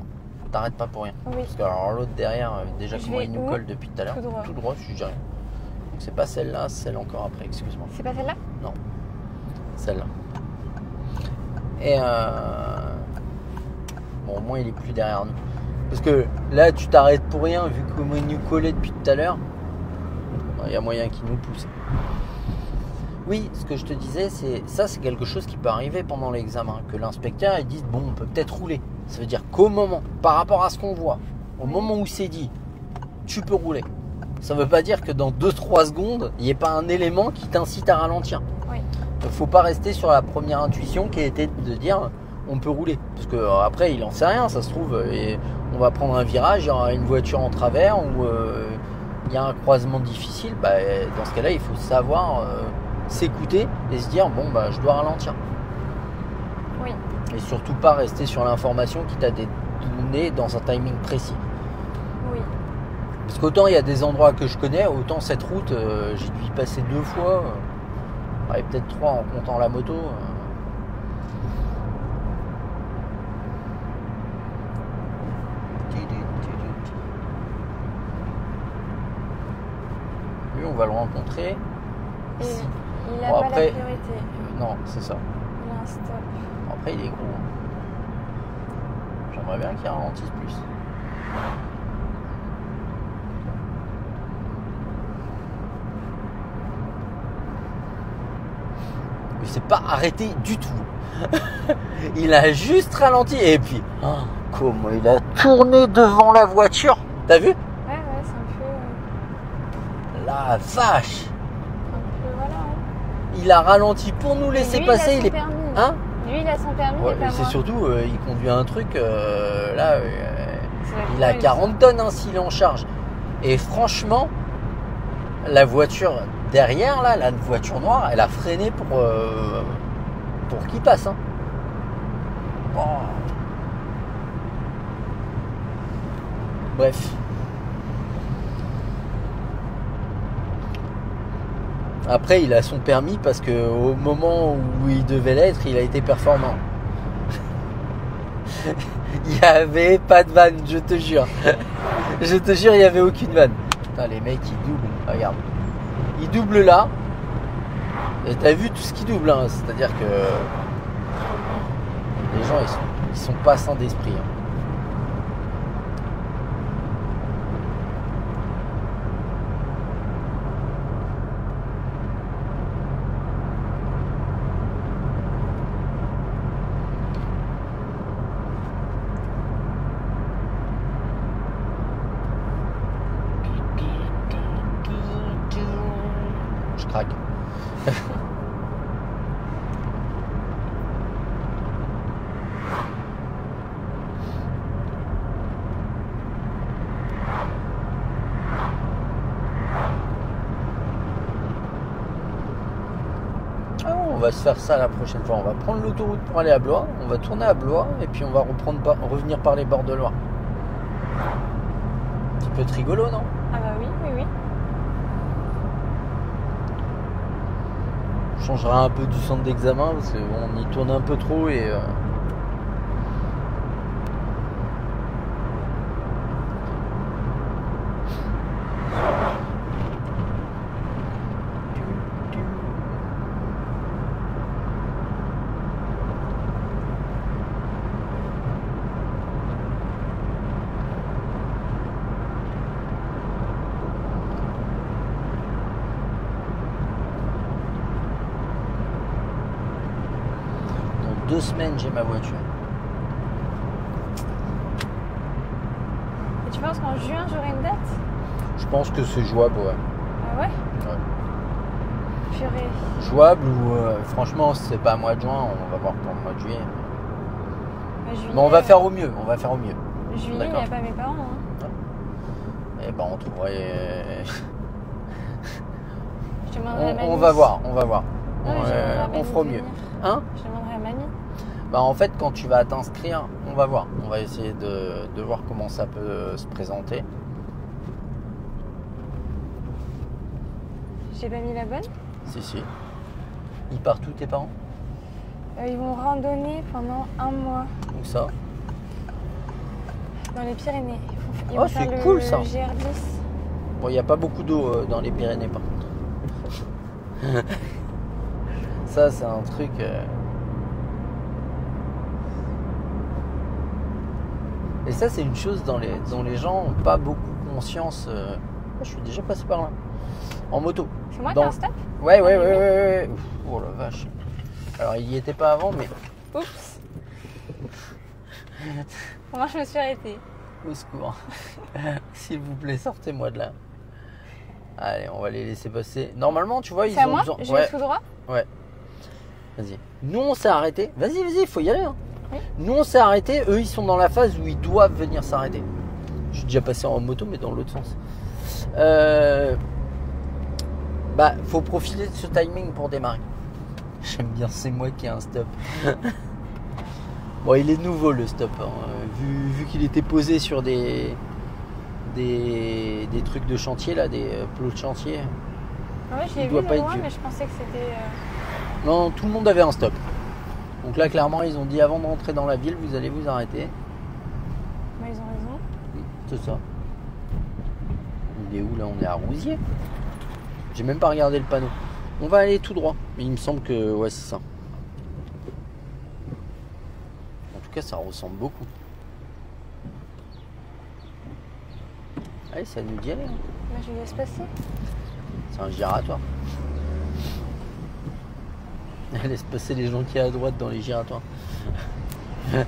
[SPEAKER 1] T'arrêtes pas pour rien.
[SPEAKER 2] Oui.
[SPEAKER 1] Parce que alors l'autre derrière, déjà
[SPEAKER 2] Je
[SPEAKER 1] comment
[SPEAKER 2] vais
[SPEAKER 1] il nous
[SPEAKER 2] où?
[SPEAKER 1] colle depuis tout à l'heure.
[SPEAKER 2] Tout droit.
[SPEAKER 1] Je dis rien. Donc c'est pas celle-là, c'est celle encore après, excuse-moi.
[SPEAKER 2] C'est pas celle-là?
[SPEAKER 1] Non. Celle-là. Et bon, au moins il est plus derrière nous. Parce que là tu t'arrêtes pour rien vu comment il nous collait depuis tout à l'heure. Il y a moyen qu'il nous pousse. Oui, ce que je te disais, c'est quelque chose qui peut arriver pendant l'examen. Que l'inspecteur il dise bon, on peut peut-être rouler. Ça veut dire qu'au moment, par rapport à ce qu'on voit, au moment où c'est dit, tu peux rouler. Ça veut pas dire que dans 2-3 secondes, il n'y ait pas un élément qui t'incite à ralentir.
[SPEAKER 2] Oui.
[SPEAKER 1] Il faut pas rester sur la première intuition qui était de dire on peut rouler. Parce que après il en sait rien, ça se trouve, et on va prendre un virage, il y aura une voiture en travers ou il y a un croisement difficile. Bah, dans ce cas-là, il faut savoir s'écouter et se dire bon bah je dois ralentir.
[SPEAKER 2] Oui.
[SPEAKER 1] Et surtout pas rester sur l'information qui t'a donné dans un timing précis.
[SPEAKER 2] Oui.
[SPEAKER 1] Parce qu'autant il y a des endroits que je connais, autant cette route j'ai dû y passer 2 fois. Ouais, peut-être 3 en comptant la moto. Lui, on va le rencontrer.
[SPEAKER 2] Et il a pas la priorité.
[SPEAKER 1] Non, c'est ça.
[SPEAKER 2] Il a un stop.
[SPEAKER 1] Après, il est gros. J'aimerais bien qu'il ralentisse plus. Il s'est pas arrêté du tout. Il a juste ralenti et puis comment il a tourné devant la voiture. T'as vu?
[SPEAKER 2] Ouais, c'est un peu.
[SPEAKER 1] La vache.
[SPEAKER 2] Un peu, voilà.
[SPEAKER 1] Il a ralenti pour nous laisser passer.
[SPEAKER 2] Il est permis.
[SPEAKER 1] Hein?
[SPEAKER 2] Lui, il a son permis.
[SPEAKER 1] Ouais, et c'est surtout, il conduit un truc là. Il a 40 tonnes s'il est en charge. Et franchement, la voiture derrière là, la voiture noire, elle a freiné pour qu'il passe. Hein. Oh. Bref. Après, il a son permis parce que au moment où il devait l'être, il a été performant. Il n'y avait pas de vanne, je te jure. Je te jure, il n'y avait aucune vanne. Putain, les mecs, ils doublent. Regarde. Ils doublent là. Et t'as vu tout ce qu'ils doublent. Hein. C'est-à-dire que les gens, ils sont pas sains d'esprit. Hein. Je craque. On va se faire ça la prochaine fois. On va prendre l'autoroute pour aller à Blois. On va tourner à Blois et puis on va revenir par les bords de Loire. Un petit peu de rigolo, non?
[SPEAKER 2] Ah bah oui.
[SPEAKER 1] On changera un peu du centre d'examen parce qu'on y tourne un peu trop et dans 2 semaines j'ai ma voiture.
[SPEAKER 2] Et tu penses qu'en juin j'aurai une date?
[SPEAKER 1] Je pense que c'est jouable, ouais.
[SPEAKER 2] Ah ouais?
[SPEAKER 1] Ouais.
[SPEAKER 2] Purée.
[SPEAKER 1] Jouable ou franchement si c'est pas mois de juin, on va voir pour le mois de juillet.
[SPEAKER 2] Bah, juillet,
[SPEAKER 1] Mais on va faire au mieux,
[SPEAKER 2] Juillet, il n'y a pas mes parents. Hein.
[SPEAKER 1] Et ben on trouverait.
[SPEAKER 2] Je demanderai à mamie.
[SPEAKER 1] On va voir.
[SPEAKER 2] Ouais,
[SPEAKER 1] On fera au mieux. Hein?
[SPEAKER 2] Je demanderai à mamie.
[SPEAKER 1] Bah en fait quand tu vas t'inscrire, on va voir. On va essayer de voir comment ça peut se présenter.
[SPEAKER 2] J'ai pas mis la bonne?
[SPEAKER 1] Si. Ils partent tous tes parents?
[SPEAKER 2] Ils vont randonner pendant 1 mois.
[SPEAKER 1] Où ça?
[SPEAKER 2] Dans les Pyrénées. Ils vont
[SPEAKER 1] c'est
[SPEAKER 2] faire
[SPEAKER 1] cool
[SPEAKER 2] le
[SPEAKER 1] ça.
[SPEAKER 2] GR10.
[SPEAKER 1] Bon, il n'y a pas beaucoup d'eau dans les Pyrénées par contre. Ça, c'est un truc. Et ça, c'est une chose dont les gens n'ont pas beaucoup conscience. Je suis déjà passé par là. En moto.
[SPEAKER 2] C'est moi qui ai un stop?
[SPEAKER 1] Ouais. Oh la vache. Alors, il y était pas avant, mais.
[SPEAKER 2] Oups. Comment je me suis arrêtée?
[SPEAKER 1] Au secours. S'il vous plaît, sortez-moi de là. Allez, on va les laisser passer. Normalement, tu vois, ils ont besoin.
[SPEAKER 2] Je vais tout droit?
[SPEAKER 1] Ouais. Vas-y. Nous, on s'est arrêté. Vas-y, il faut y aller. Hein.
[SPEAKER 2] Oui.
[SPEAKER 1] Nous, on s'est arrêté. Eux, ils sont dans la phase où ils doivent venir s'arrêter. Je suis déjà passé en moto, mais dans l'autre sens. Faut profiter de ce timing pour démarrer. J'aime bien, c'est moi qui ai un stop. Bon, il est nouveau le stop. Hein. Vu qu'il était posé sur des trucs de chantier, là, des plots de chantier.
[SPEAKER 2] Ouais, je l'ai vu de loin, mais je pensais que c'était...
[SPEAKER 1] Non, tout le monde avait un stop. Donc là, clairement, ils ont dit avant de rentrer dans la ville, vous allez vous arrêter.
[SPEAKER 2] Bah, ils ont raison.
[SPEAKER 1] C'est ça. Il est où là? On est à Rousiers. J'ai même pas regardé le panneau. On va aller tout droit. Mais il me semble que ouais, c'est ça. En tout cas, ça ressemble beaucoup. Allez, ça nous dit aller. Hein.
[SPEAKER 2] Bah, je laisse passer.
[SPEAKER 1] C'est un giratoire. Laisse passer les gens qui sont à droite dans les giratoires. Alors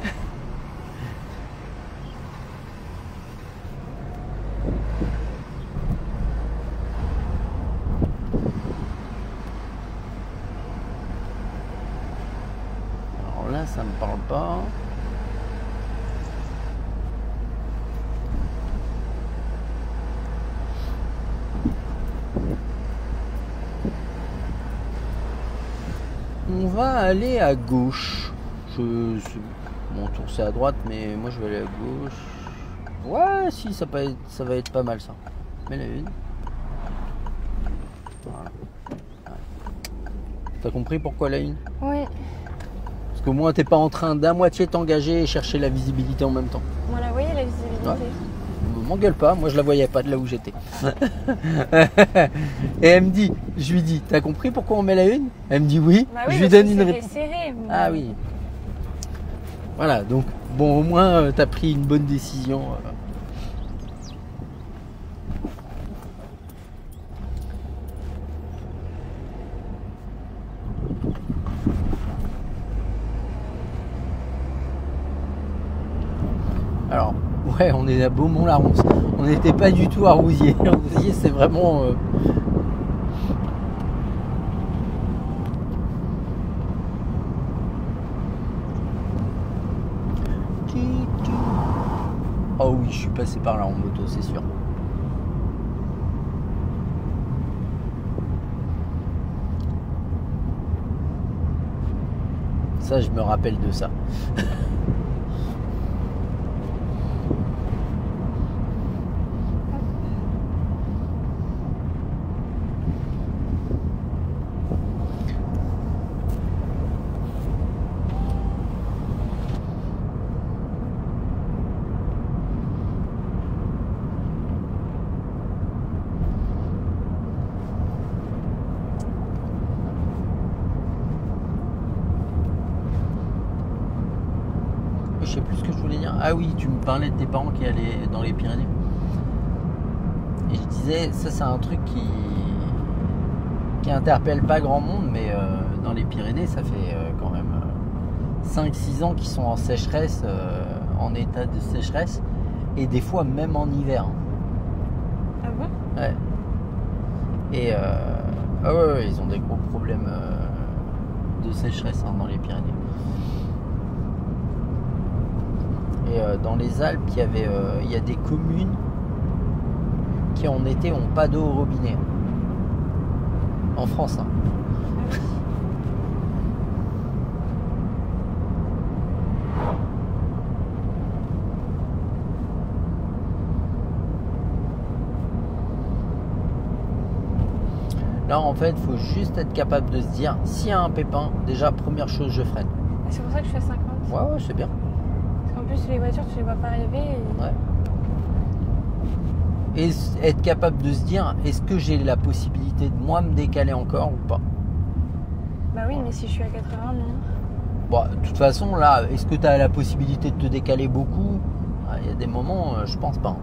[SPEAKER 1] là, ça me parle pas. On va aller à gauche. Mon tour c'est à droite, mais moi je vais aller à gauche. Ouais, si, ça va être pas mal ça. Mets la une. Voilà. Ouais. T'as compris pourquoi la une?
[SPEAKER 2] Oui.
[SPEAKER 1] Parce qu'au moins t'es pas en train d'à moitié t'engager et chercher la visibilité en même temps.
[SPEAKER 2] On la voyait la visibilité.
[SPEAKER 1] Ouais. M'engueule pas, moi je la voyais pas de là où j'étais. Et elle me dit, je lui dis, t'as compris pourquoi on met la une? Elle me dit oui,
[SPEAKER 2] bah oui,
[SPEAKER 1] je lui donne une réponse.
[SPEAKER 2] Serré, mais...
[SPEAKER 1] Ah oui. Voilà, donc bon, au moins t'as pris une bonne décision. Alors, ouais, on est à Beaumont-la-Ronce. On n'était pas du tout à Rousiers. Rousiers, c'est vraiment... Oh oui, je suis passé par là en moto, c'est sûr. Ça, je me rappelle de ça. Je sais plus ce que je voulais dire. Ah oui, tu me parlais de tes parents qui allaient dans les Pyrénées. Et je disais, ça c'est un truc qui interpelle pas grand monde, mais dans les Pyrénées, ça fait quand même 5-6 ans qu'ils sont en sécheresse, en état de sécheresse, et des fois même en hiver.
[SPEAKER 2] Ah bon?
[SPEAKER 1] Ouais. Et ah ouais, ils ont des gros problèmes de sécheresse dans les Pyrénées. Et dans les Alpes, il y a des communes qui en été n'ont pas d'eau au robinet. En France. Hein. Là, en fait, il faut juste être capable de se dire, s'il y a un pépin, déjà, première chose, je freine.
[SPEAKER 2] C'est pour ça que je fais 50.
[SPEAKER 1] Ouais, c'est bien.
[SPEAKER 2] En plus, les voitures, tu les vois pas arriver. Et...
[SPEAKER 1] Ouais. Et être capable de se dire, est-ce que j'ai la possibilité de moi me décaler encore ou pas?
[SPEAKER 2] Bah oui, mais si je suis à 80, non.
[SPEAKER 1] Bon, de toute façon, là, est-ce que tu as la possibilité de te décaler beaucoup? Il y a des moments, je pense pas.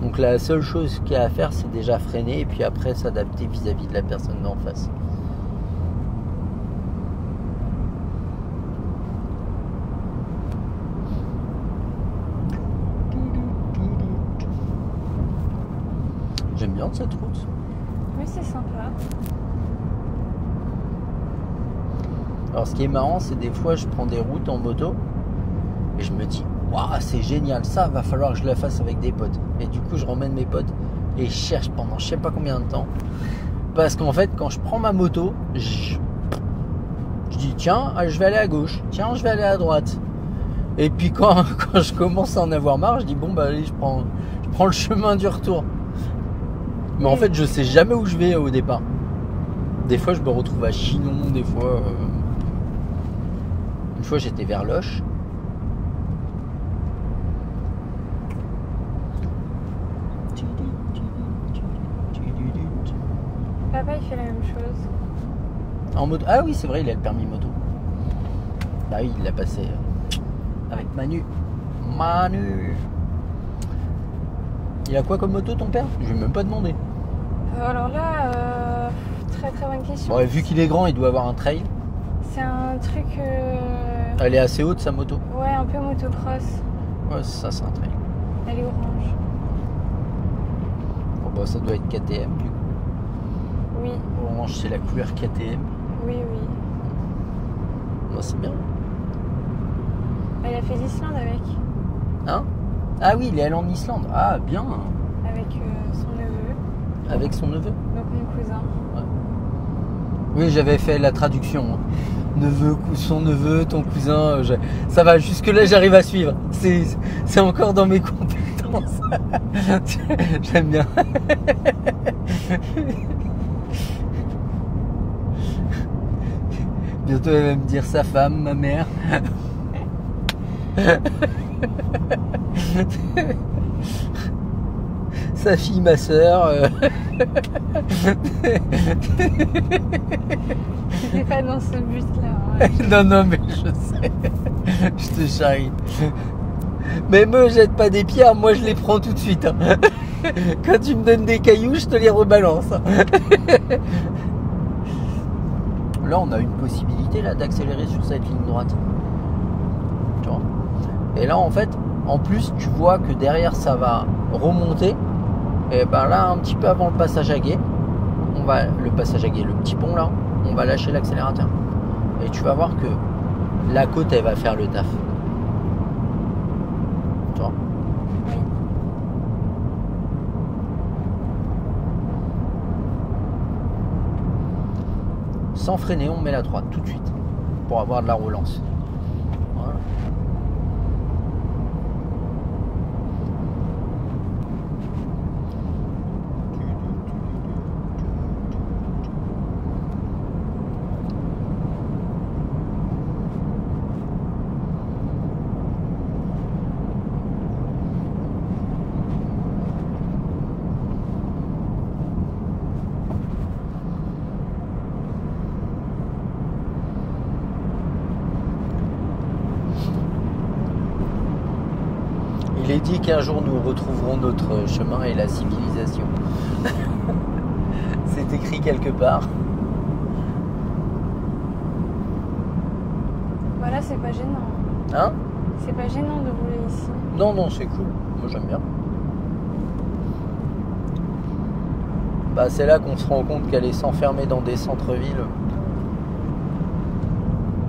[SPEAKER 1] Donc la seule chose qu'il y a à faire, c'est déjà freiner et puis après s'adapter vis-à-vis de la personne d'en face. J'aime bien cette route.
[SPEAKER 2] Oui, c'est sympa.
[SPEAKER 1] Alors ce qui est marrant, c'est des fois je prends des routes en moto et je me dis waouh, c'est génial, ça va falloir que je la fasse avec des potes. Et du coup je ramène mes potes et je cherche pendant je sais pas combien de temps. Parce qu'en fait quand je prends ma moto, je dis tiens, je vais aller à gauche, tiens je vais aller à droite. Et puis quand je commence à en avoir marre, je dis bon bah allez, je prends le chemin du retour. Mais en fait je sais jamais où je vais au départ. Des fois, je me retrouve à Chinon, des fois... Une fois, j'étais vers Loches.
[SPEAKER 2] Papa, il fait la même chose.
[SPEAKER 1] En moto. Ah oui, c'est vrai, il a le permis moto. Ah oui, il l'a passé avec Manu. Il a quoi comme moto, ton père? Je vais même pas demander.
[SPEAKER 2] Alors là, très très bonne question.
[SPEAKER 1] Bon, vu qu'il est grand, il doit avoir un trail.
[SPEAKER 2] C'est un truc...
[SPEAKER 1] Elle est assez haute, sa moto.
[SPEAKER 2] Ouais, un peu motocross.
[SPEAKER 1] Ouais, ça, c'est un trail.
[SPEAKER 2] Elle est orange.
[SPEAKER 1] Bon, bah, ça doit être KTM, du coup.
[SPEAKER 2] Oui.
[SPEAKER 1] Orange, c'est la couleur KTM.
[SPEAKER 2] Oui, oui.
[SPEAKER 1] Moi, c'est bien.
[SPEAKER 2] Elle a fait l'Islande avec.
[SPEAKER 1] Hein? Ah oui, il est allé en Islande. Ah, bien.
[SPEAKER 2] Avec son neveu.
[SPEAKER 1] Avec son neveu?
[SPEAKER 2] Donc mon cousin.
[SPEAKER 1] Ouais. Oui, j'avais fait la traduction. Neveu, son neveu, ton cousin. Ça va, jusque-là, j'arrive à suivre. C'est encore dans mes compétences. J'aime bien. Bientôt, elle va me dire sa femme, ma mère. Sa fille, ma soeur.
[SPEAKER 2] T'es pas dans ce but-là.
[SPEAKER 1] Ouais. Non, mais je sais. Je te charrie. Mais me jette pas des pierres, moi je les prends tout de suite. Hein. Quand tu me donnes des cailloux, je te les rebalance. Là, on a une possibilité là d'accélérer sur cette ligne droite. Tu vois. Et là, en fait, en plus, tu vois que derrière, ça va remonter. Et ben là, un petit peu avant le passage à gué, le passage à gué, le petit pont là, on va lâcher l'accélérateur. Et tu vas voir que la côte, elle va faire le taf. Tu vois. Sans freiner, on met la droite tout de suite pour avoir de la relance. Voilà. Il est dit qu'un jour nous retrouverons notre chemin et la civilisation. C'est écrit quelque part.
[SPEAKER 2] Voilà, c'est pas gênant.
[SPEAKER 1] Hein?
[SPEAKER 2] C'est pas gênant de rouler ici.
[SPEAKER 1] Non, non, c'est cool. Moi j'aime bien. Bah, c'est là qu'on se rend compte qu'aller s'enfermer dans des centres-villes.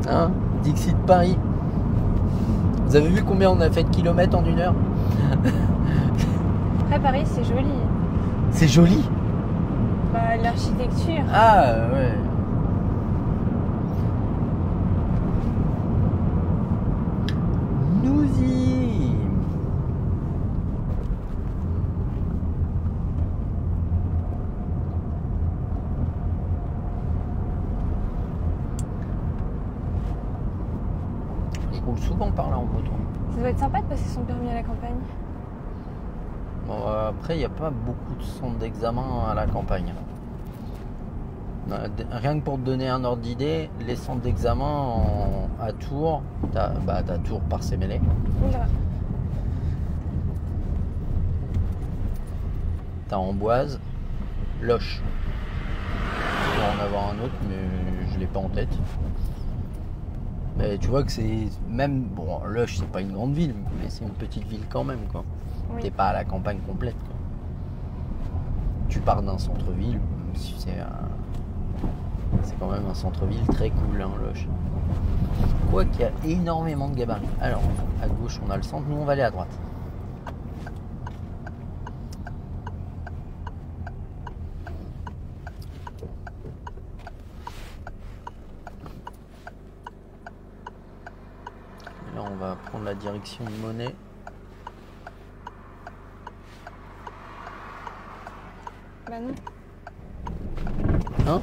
[SPEAKER 1] Hein? Dixit Paris. Vous avez vu combien on a fait de kilomètres en 1 heure?
[SPEAKER 2] Après Paris, c'est joli.
[SPEAKER 1] C'est joli.
[SPEAKER 2] Bah, l'architecture.
[SPEAKER 1] Ah ouais. Nous-y. Je roule souvent par là en moto.
[SPEAKER 2] Ça doit être sympa de passer son permis à la campagne.
[SPEAKER 1] Bon, après, il n'y a pas beaucoup de centres d'examen à la campagne. Rien que pour te donner un ordre d'idée, les centres d'examen à Tours, t'as Tours par Sémélé.
[SPEAKER 2] Oula.
[SPEAKER 1] T'as Amboise, Loches. Je dois en avoir un autre, mais je l'ai pas en tête. Mais tu vois que c'est même... Bon, Loches, c'est pas une grande ville, mais c'est une petite ville quand même, quoi.
[SPEAKER 2] Oui.
[SPEAKER 1] T'es pas à la campagne complète, quoi. Tu pars d'un centre-ville, c'est quand même un centre-ville très cool, hein, Loches. Quoi qu'il y a énormément de gabarits. Alors, à gauche, on a le centre, nous on va aller à droite. Et là, on va prendre la direction de Monet.
[SPEAKER 2] Bah non.
[SPEAKER 1] Hein?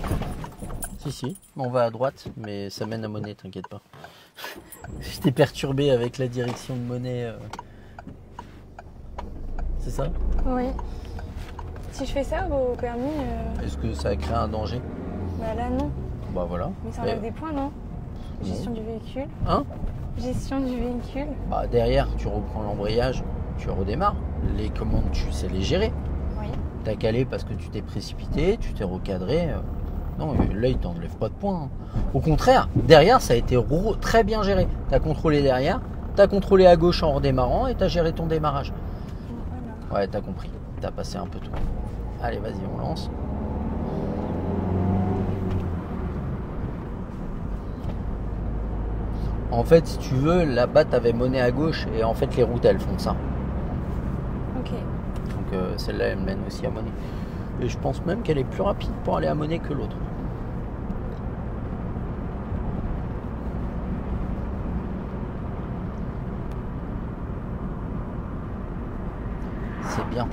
[SPEAKER 1] Si, on va à droite, mais ça mène à Monet, t'inquiète pas. J'étais perturbé avec la direction de Monet. C'est ça?
[SPEAKER 2] Oui. Si je fais ça au permis...
[SPEAKER 1] Est-ce que ça crée un danger?
[SPEAKER 2] Bah là, non.
[SPEAKER 1] Bah voilà.
[SPEAKER 2] Mais ça enlève des points, non? Gestion du véhicule.
[SPEAKER 1] Hein?
[SPEAKER 2] Gestion du véhicule.
[SPEAKER 1] Bah derrière, tu reprends l'embrayage, tu redémarres. Les commandes, tu sais les gérer.
[SPEAKER 2] Oui.
[SPEAKER 1] T'as calé parce que tu t'es précipité, tu t'es recadré. Non, là, il t'enlève pas de points. Au contraire, derrière, ça a été très bien géré. T'as contrôlé derrière, t'as contrôlé à gauche en redémarrant et t'as géré ton démarrage. Voilà. Ouais, t'as compris. T'as passé un peu tout. Allez, vas-y, on lance. En fait, si tu veux, là-bas, t'avais Monet à gauche et en fait, les routes, elles font ça.
[SPEAKER 2] Ok.
[SPEAKER 1] Donc, celle-là, elle mène aussi à Monet. Et je pense même qu'elle est plus rapide pour aller à Monet que l'autre. C'est bien.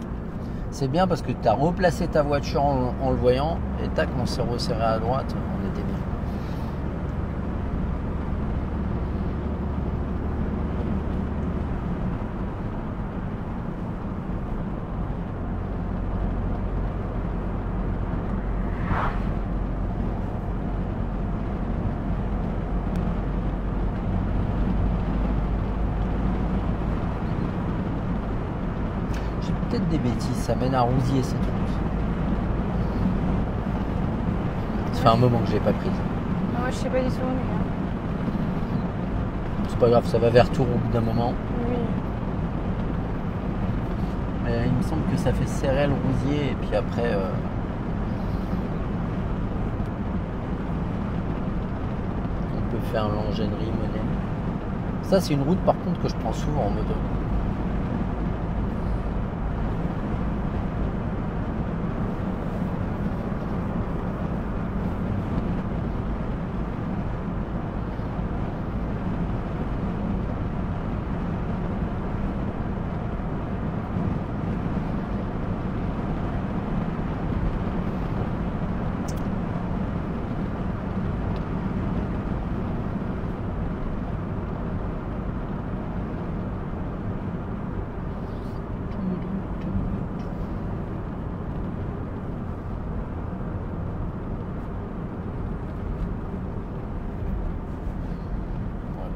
[SPEAKER 1] C'est bien parce que tu as replacé ta voiture en le voyant et tac, on s'est resserré à droite, on était bien. Peut-être des bêtises, ça mène à Rousier cette route. Ça fait un moment que je l'ai pas prise.
[SPEAKER 2] Ah ouais, je sais pas du tout.
[SPEAKER 1] C'est pas grave, ça va vers Tours au bout d'un moment.
[SPEAKER 2] Oui.
[SPEAKER 1] Mais il me semble que ça fait Cérel, Rousier et puis après. On peut faire l'Angénerie, Monet. Ça, c'est une route par contre que je prends souvent en moto.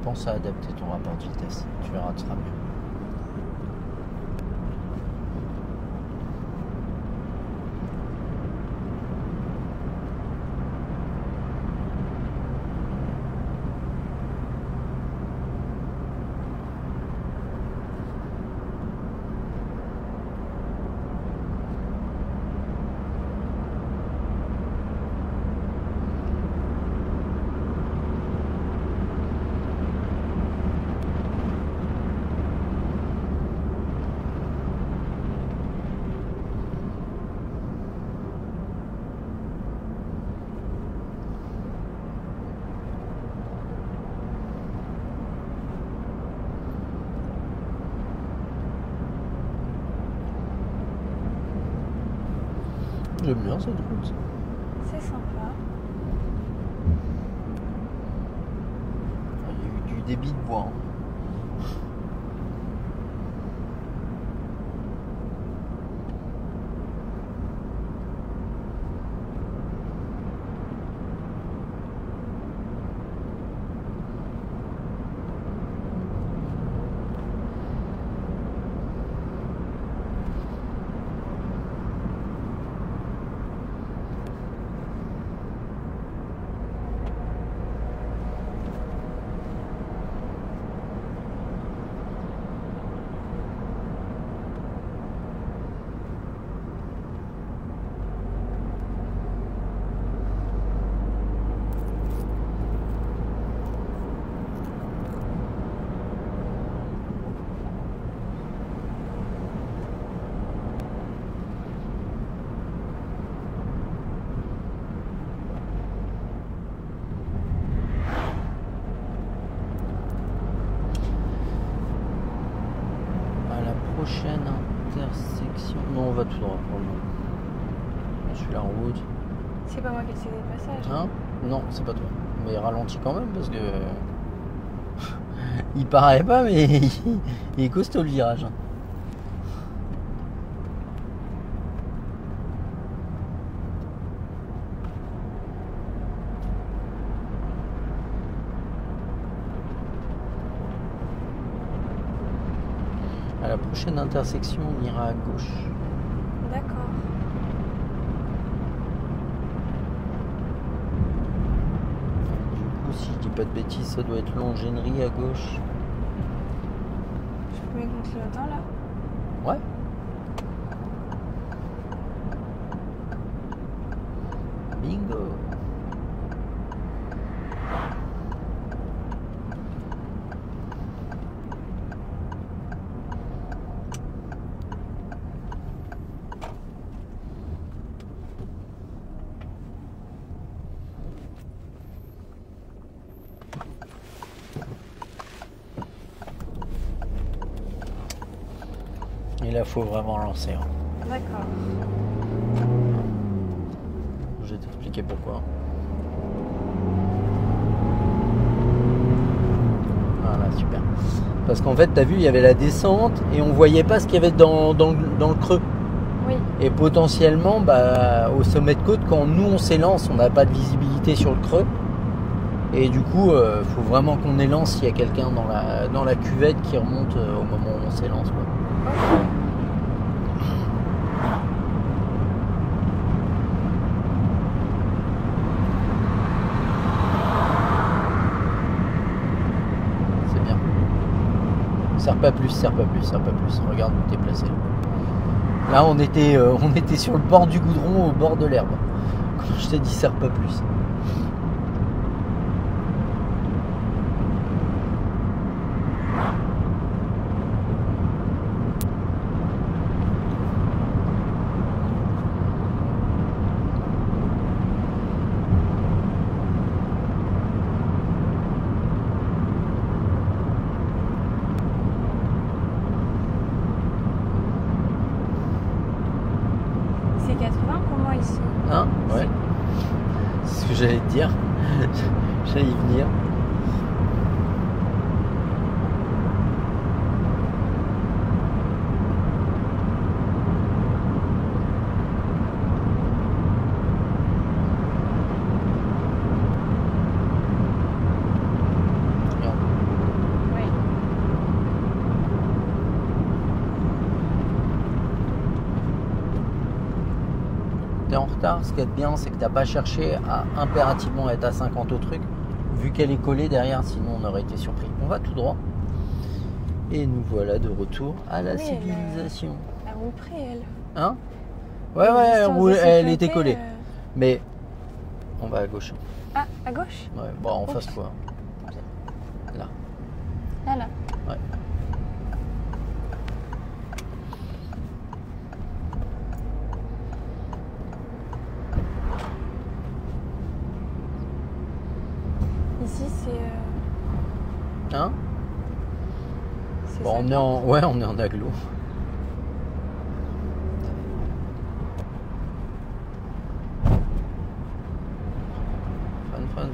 [SPEAKER 1] Pense à adapter ton rapport de vitesse, tu verras, tu seras mieux. J'aime bien cette route.
[SPEAKER 2] C'est sympa.
[SPEAKER 1] Il y a eu du débit de bois. Prochaine intersection. Non, on va tout droit pour le moment. Je suis là en route.
[SPEAKER 2] C'est pas moi qui ai le passage.
[SPEAKER 1] Hein? Non, c'est pas toi. Mais il ralentit quand même parce que... il paraît pas, mais il est costaud le virage. À la prochaine intersection, on ira à gauche.
[SPEAKER 2] D'accord.
[SPEAKER 1] Si je dis pas de bêtises, ça doit être l'Angénerie à gauche.
[SPEAKER 2] Je peux mettre mon clignotant là?
[SPEAKER 1] Ouais. Bingo. Et là, faut vraiment lancer. Hein.
[SPEAKER 2] D'accord.
[SPEAKER 1] Je vais t'expliquer pourquoi. Voilà, super. Parce qu'en fait, t'as vu, il y avait la descente et on voyait pas ce qu'il y avait dans le creux.
[SPEAKER 2] Oui.
[SPEAKER 1] Et potentiellement, au sommet de côte, quand nous on s'élance, on n'a pas de visibilité sur le creux. Et du coup, faut vraiment qu'on élance s'il y a quelqu'un dans la cuvette qui remonte au moment où on s'élance. C'est bien. Serre pas plus, serre pas plus, serre pas plus. Regarde où t'es placé. Là, on était sur le bord du goudron, au bord de l'herbe. Quand je t'ai dit serre pas plus.
[SPEAKER 2] C'est 80 pour moi ici.
[SPEAKER 1] Hein? Ouais. C'est ce que j'allais te dire. J'allais y venir. Regarde.
[SPEAKER 2] Oui.
[SPEAKER 1] T'es en retard, ce qui est bien, c'est que t'as pas cherché à impérativement être à 50 au truc, vu qu'elle est collée derrière, sinon on aurait été surpris. On va tout droit. Et nous voilà de retour à la civilisation.
[SPEAKER 2] Elle roule près, elle.
[SPEAKER 1] Hein? Ouais, elle était collée. Mais on va à gauche.
[SPEAKER 2] Ah, à gauche?
[SPEAKER 1] Ouais, bon, en face quoi. Là.
[SPEAKER 2] Ah là.
[SPEAKER 1] Ouais.
[SPEAKER 2] Ici, c'est...
[SPEAKER 1] Hein?
[SPEAKER 2] c'est
[SPEAKER 1] Bon, on
[SPEAKER 2] 50.
[SPEAKER 1] est en... Ouais, on est en agglo. Fan.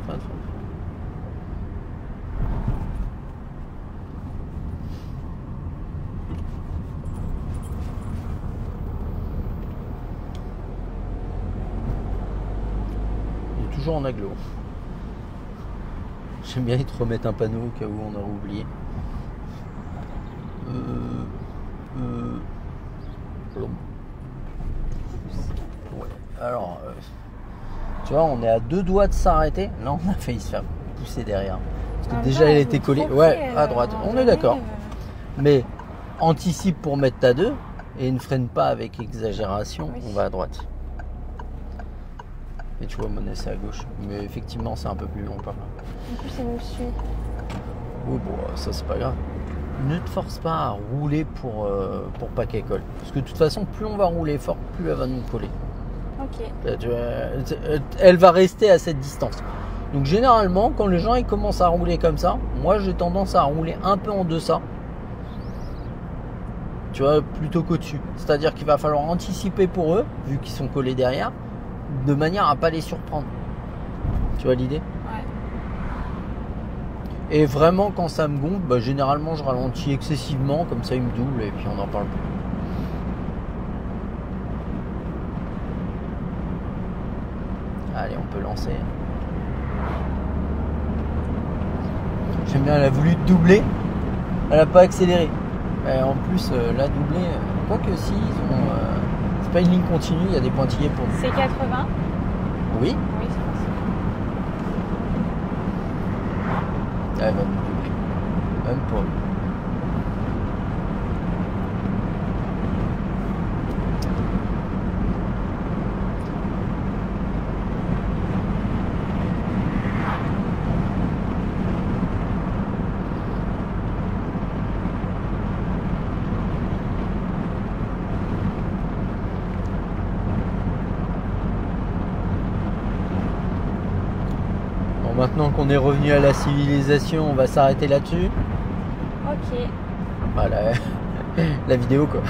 [SPEAKER 1] Il est toujours en agglo. J'aime bien, ils te remettent un panneau au cas où on aurait oublié. Ouais. Alors, tu vois, on est à 2 doigts de s'arrêter. Là, on a failli se faire pousser derrière. Parce que déjà, elle était collée. Ouais, à droite. On est d'accord. Mais anticipe pour mettre ta 2 et ne freine pas avec exagération.
[SPEAKER 2] Oui.
[SPEAKER 1] On va à droite. Et tu vois, Monet, c'est à gauche. Mais effectivement, c'est un peu plus long par là.
[SPEAKER 2] En plus, elle nous suit.
[SPEAKER 1] Oui, bon, ça, c'est pas grave. Ne te force pas à rouler pour pas qu'elle colle. Parce que de toute façon, plus on va rouler fort, plus elle va nous coller.
[SPEAKER 2] Ok.
[SPEAKER 1] Elle va rester à cette distance. Donc généralement, quand les gens ils commencent à rouler comme ça, moi j'ai tendance à rouler un peu en deçà. Tu vois, plutôt qu'au-dessus. C'est-à-dire qu'il va falloir anticiper pour eux, vu qu'ils sont collés derrière, de manière à pas les surprendre. Tu vois l'idée?
[SPEAKER 2] Ouais.
[SPEAKER 1] Et vraiment, quand ça me gonfle, bah, généralement, je ralentis excessivement, comme ça, il me double et puis on n'en parle plus. Allez, on peut lancer. J'aime bien, elle a voulu doubler, elle n'a pas accéléré. En plus, là, doubler, quoique si, ils ont. C'est pas une ligne continue, il y a des pointillés pour.
[SPEAKER 2] C'est 80?
[SPEAKER 1] Oui.
[SPEAKER 2] Oui, c'est possible.
[SPEAKER 1] Elle va nous doubler. Même pour lui. Maintenant qu'on est revenu à la civilisation, on va s'arrêter là-dessus.
[SPEAKER 2] Ok.
[SPEAKER 1] Voilà, la vidéo quoi.